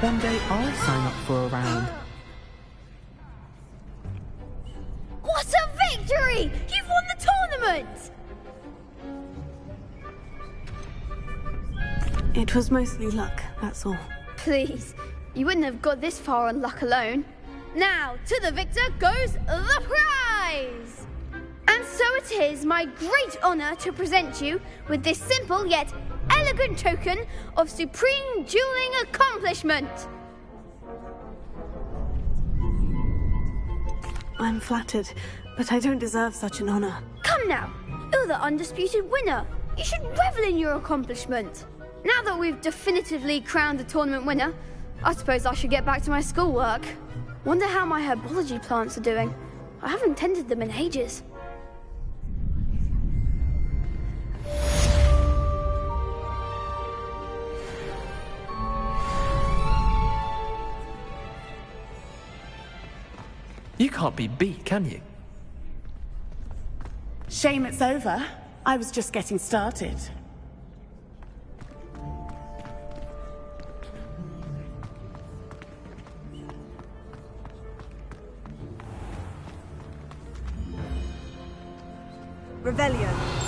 One day I'll sign up for a round. What a victory! You've won the tournament! It was mostly luck, that's all. Please, you wouldn't have got this far on luck alone. Now, to the victor goes the prize! And so it is my great honor to present you with this simple yet elegant token of supreme dueling accomplishment. I'm flattered, but I don't deserve such an honor. Come now, you're the undisputed winner. You should revel in your accomplishment. Now that we've definitively crowned the tournament winner, I suppose I should get back to my schoolwork. Wonder how my herbology plants are doing. I haven't tended them in ages. You can't be beat, can you? Shame it's over. I was just getting started. Revelio.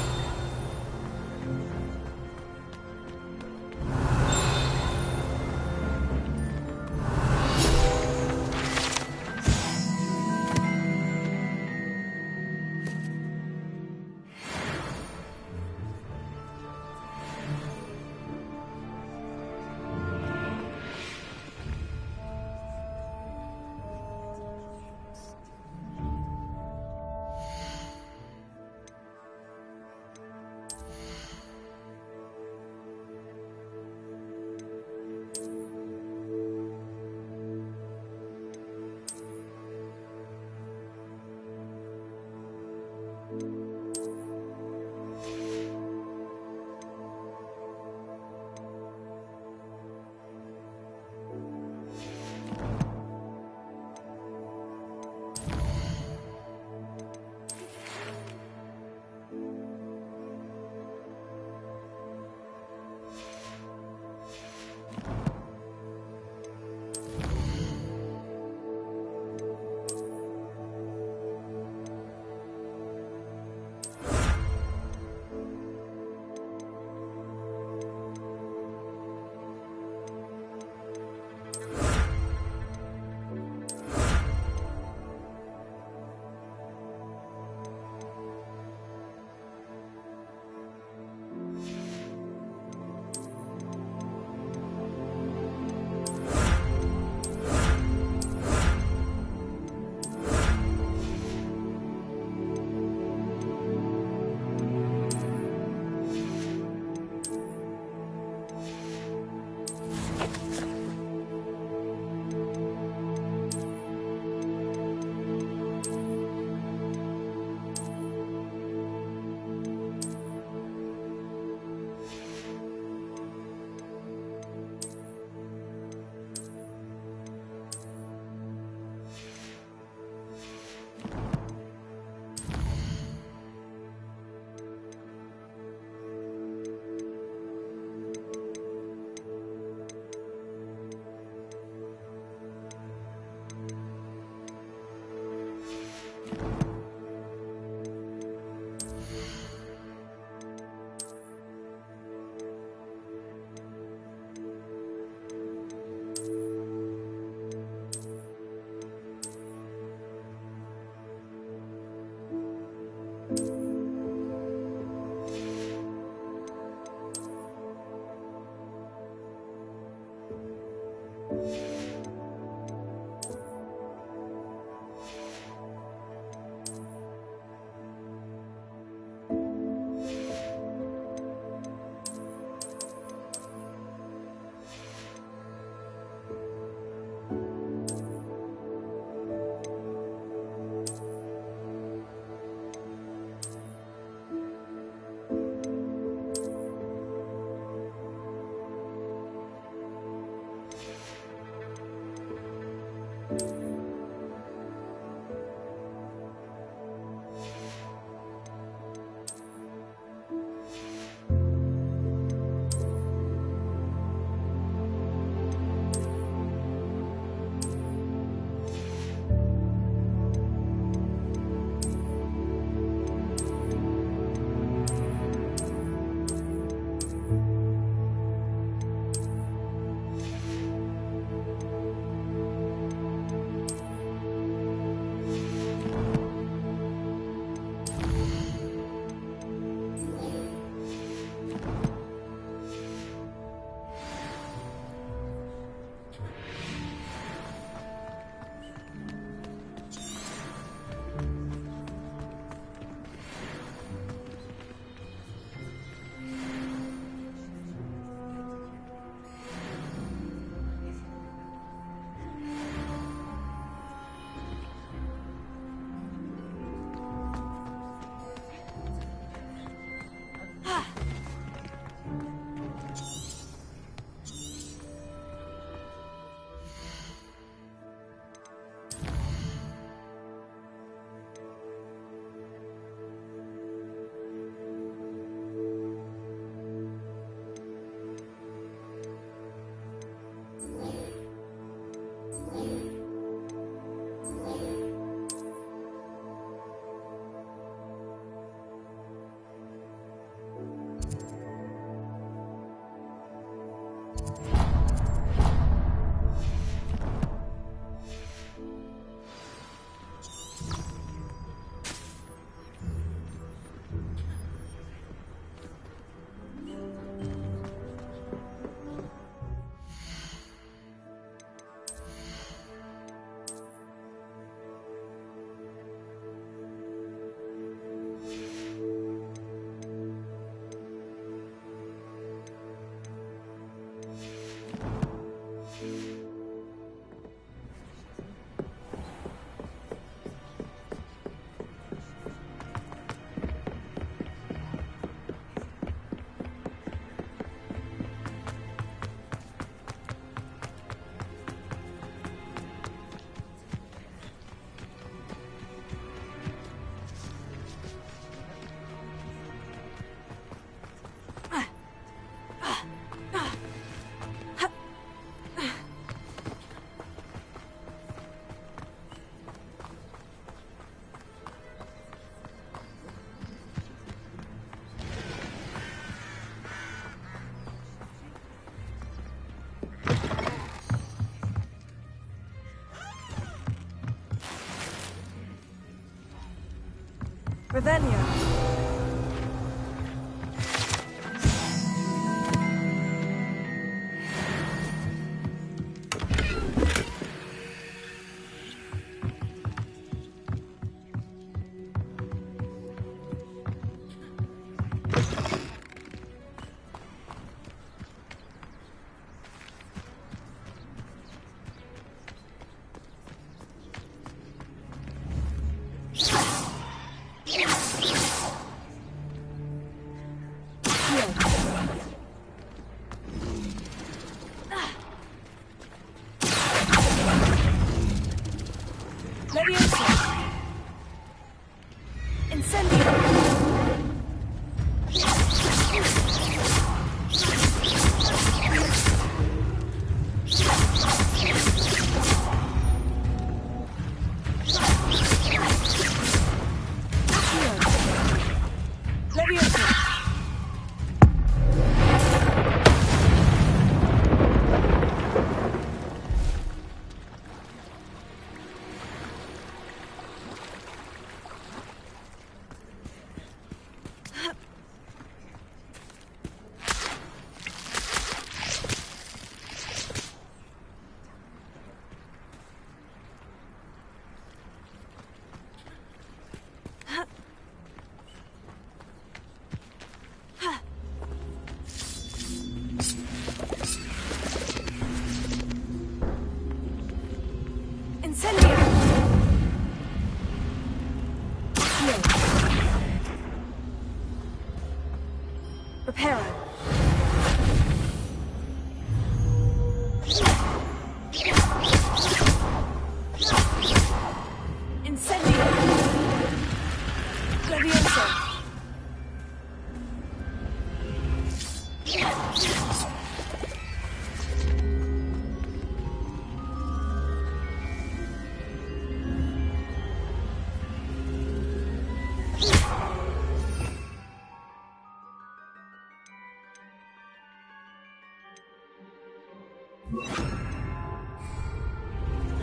Revelio.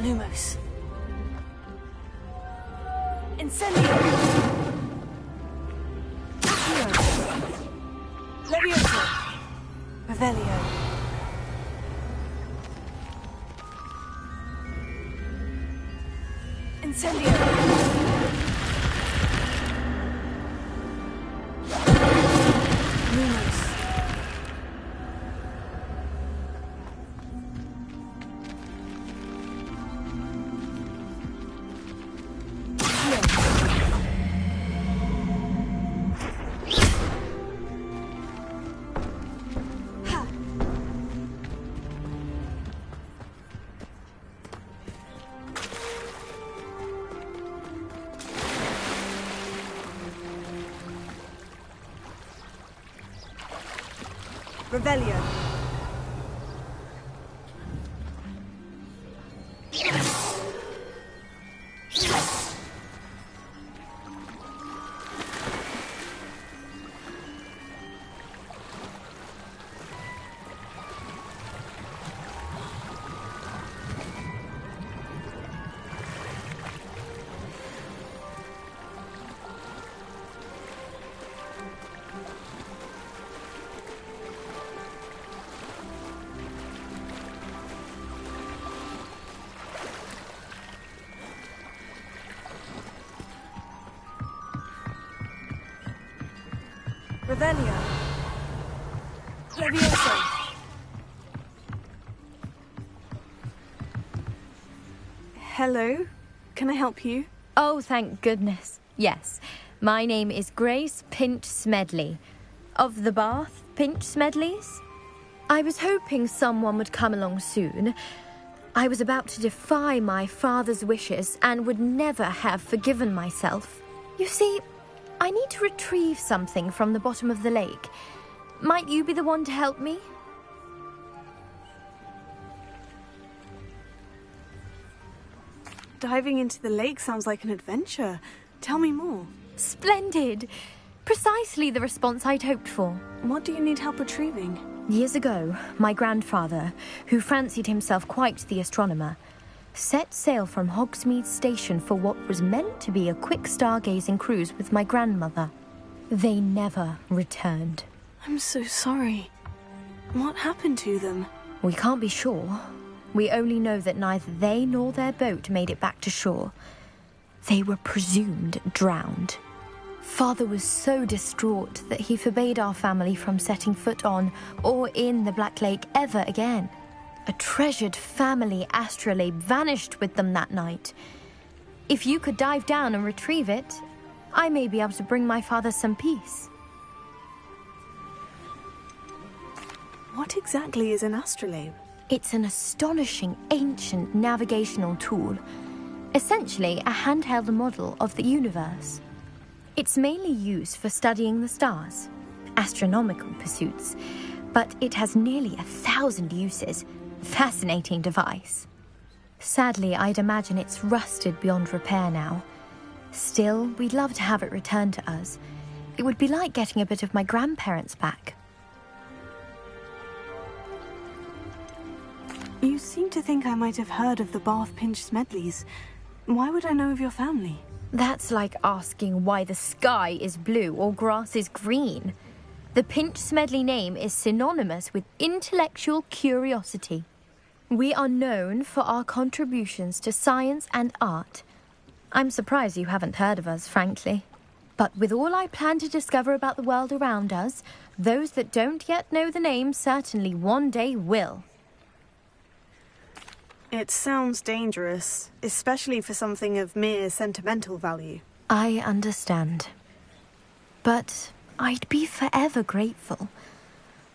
Lumos. Incendio. Levioso. Revelio. Incendio. Lumos. Revelio. Revelio. Levioso. Hello. Can I help you? Oh, thank goodness. Yes. My name is Grace Pinch Smedley. Of the Bath Pinch Smedleys? I was hoping someone would come along soon. I was about to defy my father's wishes and would never have forgiven myself. You see, I need to retrieve something from the bottom of the lake. Might you be the one to help me? Diving into the lake sounds like an adventure. Tell me more. Splendid! Precisely the response I'd hoped for. What do you need help retrieving? Years ago, my grandfather, who fancied himself quite the astronomer, set sail from Hogsmeade Station for what was meant to be a quick stargazing cruise with my grandmother. They never returned. I'm so sorry. What happened to them? We can't be sure. We only know that neither they nor their boat made it back to shore. They were presumed drowned. Father was so distraught that he forbade our family from setting foot on or in the Black Lake ever again. A treasured family astrolabe vanished with them that night. If you could dive down and retrieve it, I may be able to bring my father some peace. What exactly is an astrolabe? It's an astonishing ancient navigational tool. Essentially, a handheld model of the universe. It's mainly used for studying the stars, astronomical pursuits, but it has nearly 1,000 uses. Fascinating device. Sadly, I'd imagine it's rusted beyond repair now. Still, we'd love to have it returned to us. It would be like getting a bit of my grandparents back. You seem to think I might have heard of the Bath Pinch Smedleys. Why would I know of your family? That's like asking why the sky is blue or grass is green. The Pinch Smedley name is synonymous with intellectual curiosity. We are known for our contributions to science and art. I'm surprised you haven't heard of us, frankly. But with all I plan to discover about the world around us, those that don't yet know the name certainly one day will. It sounds dangerous, especially for something of mere sentimental value. I understand. But I'd be forever grateful.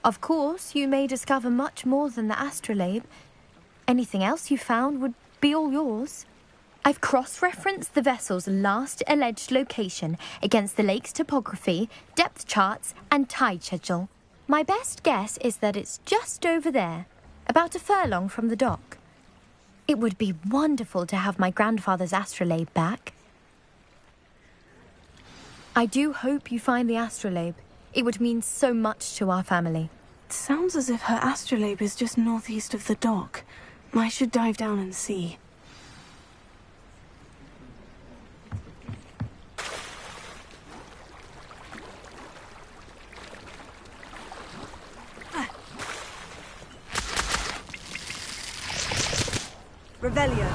Of course, you may discover much more than the astrolabe. Anything else you found would be all yours. I've cross-referenced the vessel's last alleged location against the lake's topography, depth charts, and tide schedule. My best guess is that it's just over there, about a furlong from the dock. It would be wonderful to have my grandfather's astrolabe back. I do hope you find the astrolabe. It would mean so much to our family. It sounds as if her astrolabe is just northeast of the dock. I should dive down and see. Revelio.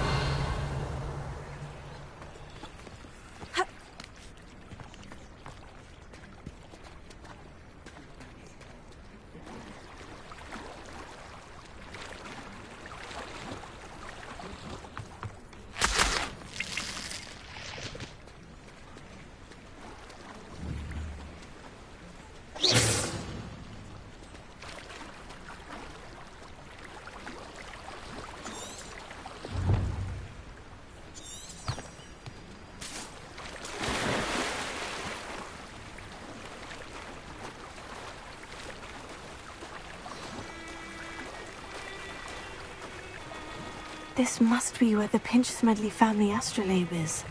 This must be where the Pinch Smedley family astrolabe is.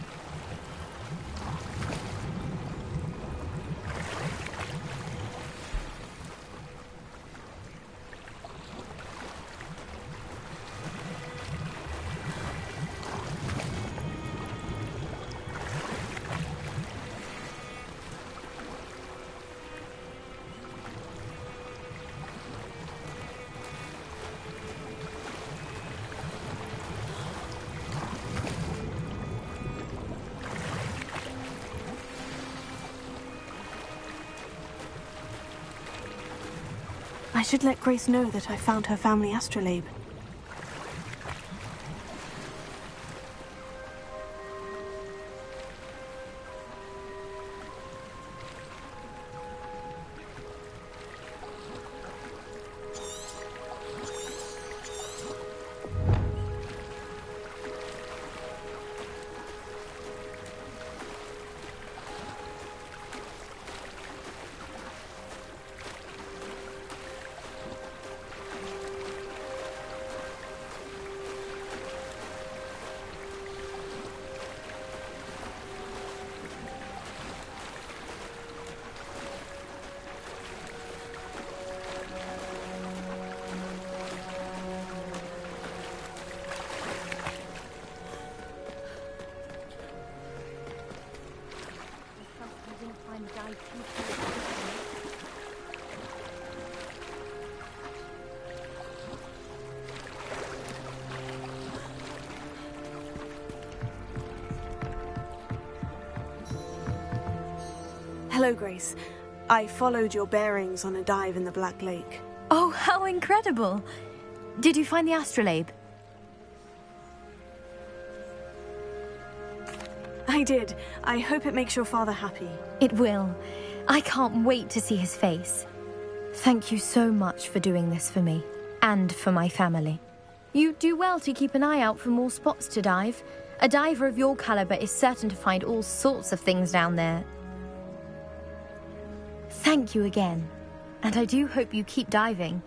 I should let Grace know that I found her family astrolabe. and dive too deep. Hello, Grace. I followed your bearings on a dive in the Black Lake. Oh, how incredible! Did you find the astrolabe? I did. I hope it makes your father happy. It will. I can't wait to see his face. Thank you so much for doing this for me, and for my family. You do well to keep an eye out for more spots to dive. A diver of your caliber is certain to find all sorts of things down there. Thank you again, and I do hope you keep diving.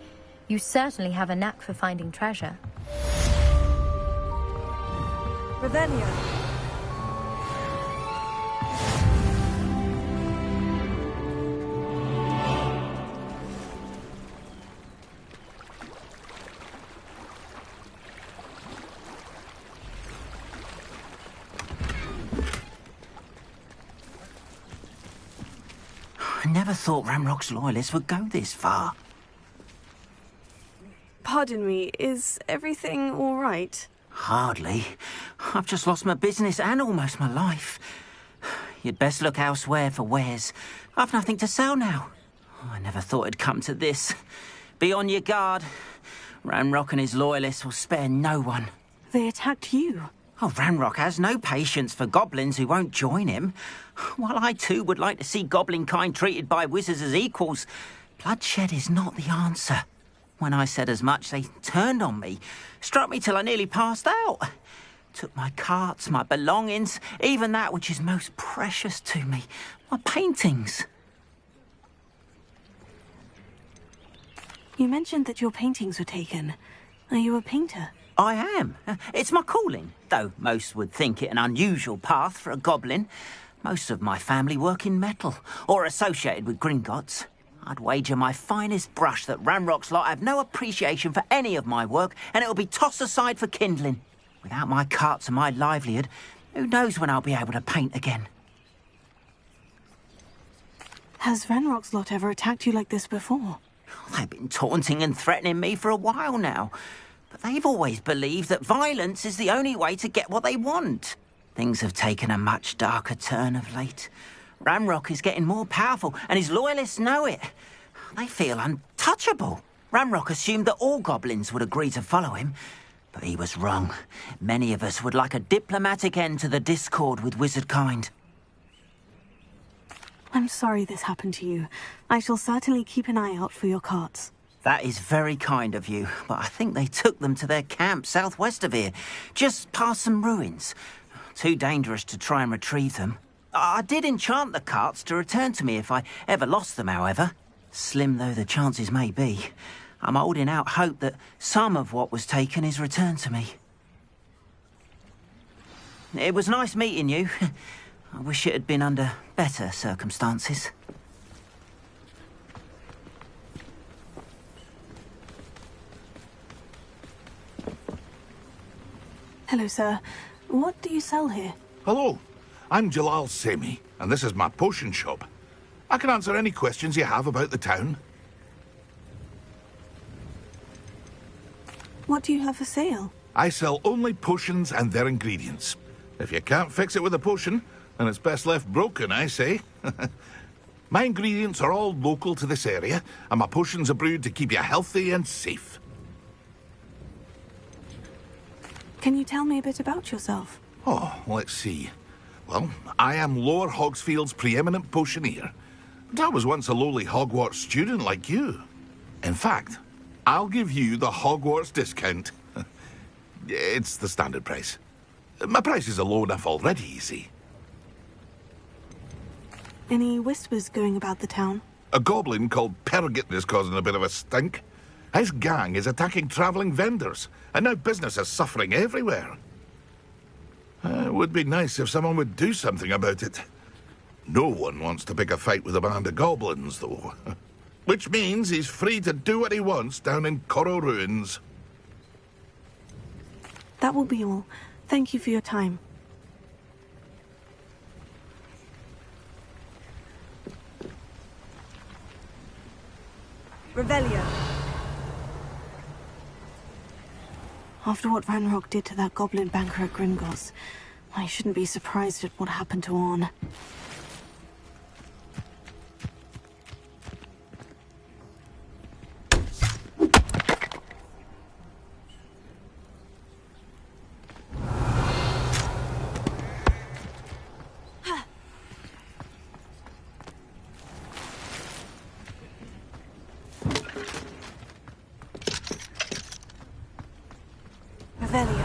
You certainly have a knack for finding treasure. Revelio. I never thought Ramrock's loyalists would go this far. Pardon me, is everything all right? Hardly. I've just lost my business and almost my life. You'd best look elsewhere for wares. I've nothing to sell now. I never thought it'd come to this. Be on your guard. Ramrock and his loyalists will spare no one. They attacked you. Oh, Ramrock has no patience for goblins who won't join him. While I too would like to see goblin kind treated by wizards as equals, bloodshed is not the answer. When I said as much, they turned on me, struck me till I nearly passed out. Took my carts, my belongings, even that which is most precious to me, my paintings. You mentioned that your paintings were taken. Are you a painter? I am. It's my calling, though most would think it an unusual path for a goblin. Most of my family work in metal, or associated with Gringotts. I'd wager my finest brush that Ramrock's lot have no appreciation for any of my work, and it'll be tossed aside for kindling. Without my carts and my livelihood, who knows when I'll be able to paint again? Has Ranrock's lot ever attacked you like this before? They've been taunting and threatening me for a while now. But they've always believed that violence is the only way to get what they want. Things have taken a much darker turn of late. Ramrock is getting more powerful, and his loyalists know it. They feel untouchable. Ramrock assumed that all goblins would agree to follow him, but he was wrong. Many of us would like a diplomatic end to the discord with wizard kind. I'm sorry this happened to you. I shall certainly keep an eye out for your carts. That is very kind of you, but I think they took them to their camp southwest of here, just past some ruins. Too dangerous to try and retrieve them. I did enchant the carts to return to me if I ever lost them, however. Slim though the chances may be, I'm holding out hope that some of what was taken is returned to me. It was nice meeting you. I wish it had been under better circumstances. Hello, sir. What do you sell here? Hello, I'm Jalal Semi, and this is my potion shop. I can answer any questions you have about the town. What do you have for sale? I sell only potions and their ingredients. If you can't fix it with a potion, then it's best left broken, I say. My ingredients are all local to this area, and my potions are brewed to keep you healthy and safe. Can you tell me a bit about yourself? Oh, let's see. Well, I am Lower Hogsfield's preeminent potioneer. But I was once a lowly Hogwarts student like you. In fact, I'll give you the Hogwarts discount. It's the standard price. My prices are low enough already, you see. Any whispers going about the town? A goblin called Pergit is causing a bit of a stink. His gang is attacking travelling vendors, and now business is suffering everywhere. It would be nice if someone would do something about it. No one wants to pick a fight with a band of goblins, though. Which means he's free to do what he wants down in Corro Ruins. That will be all. Thank you for your time. Revelio. After what Ranrock did to that goblin banker at Gringotts, I shouldn't be surprised at what happened to Orn. Revelio.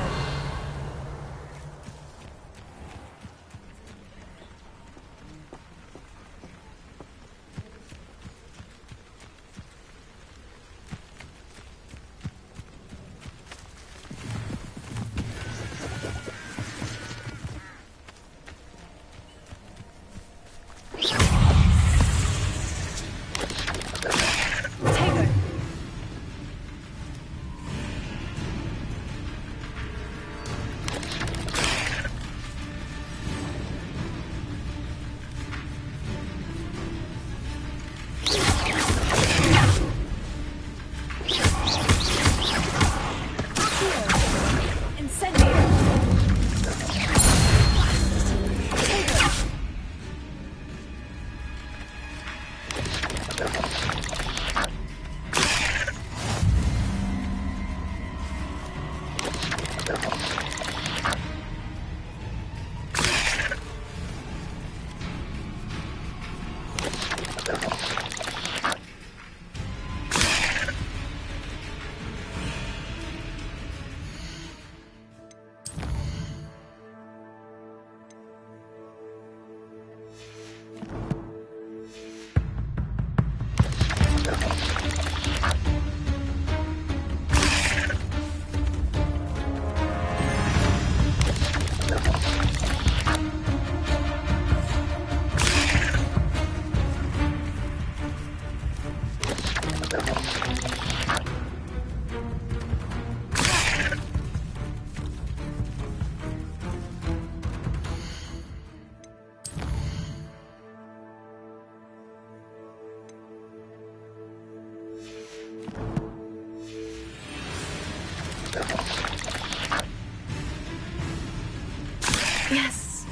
Yes.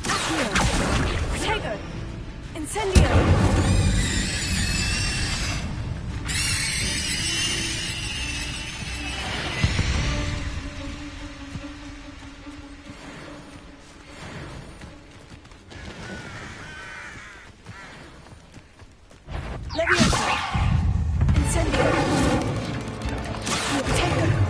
Accio. Protego. Incendio. Leviosa. Incendio. Protego.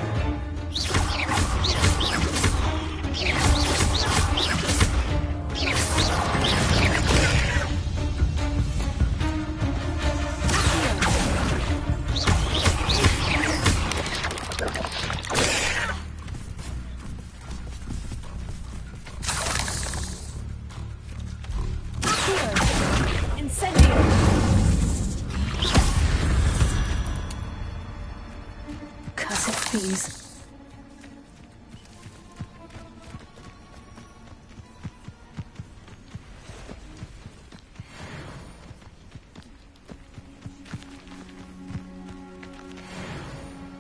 Please.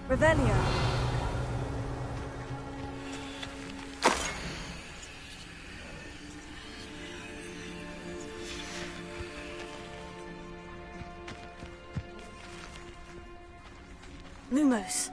Revelio. Lumos.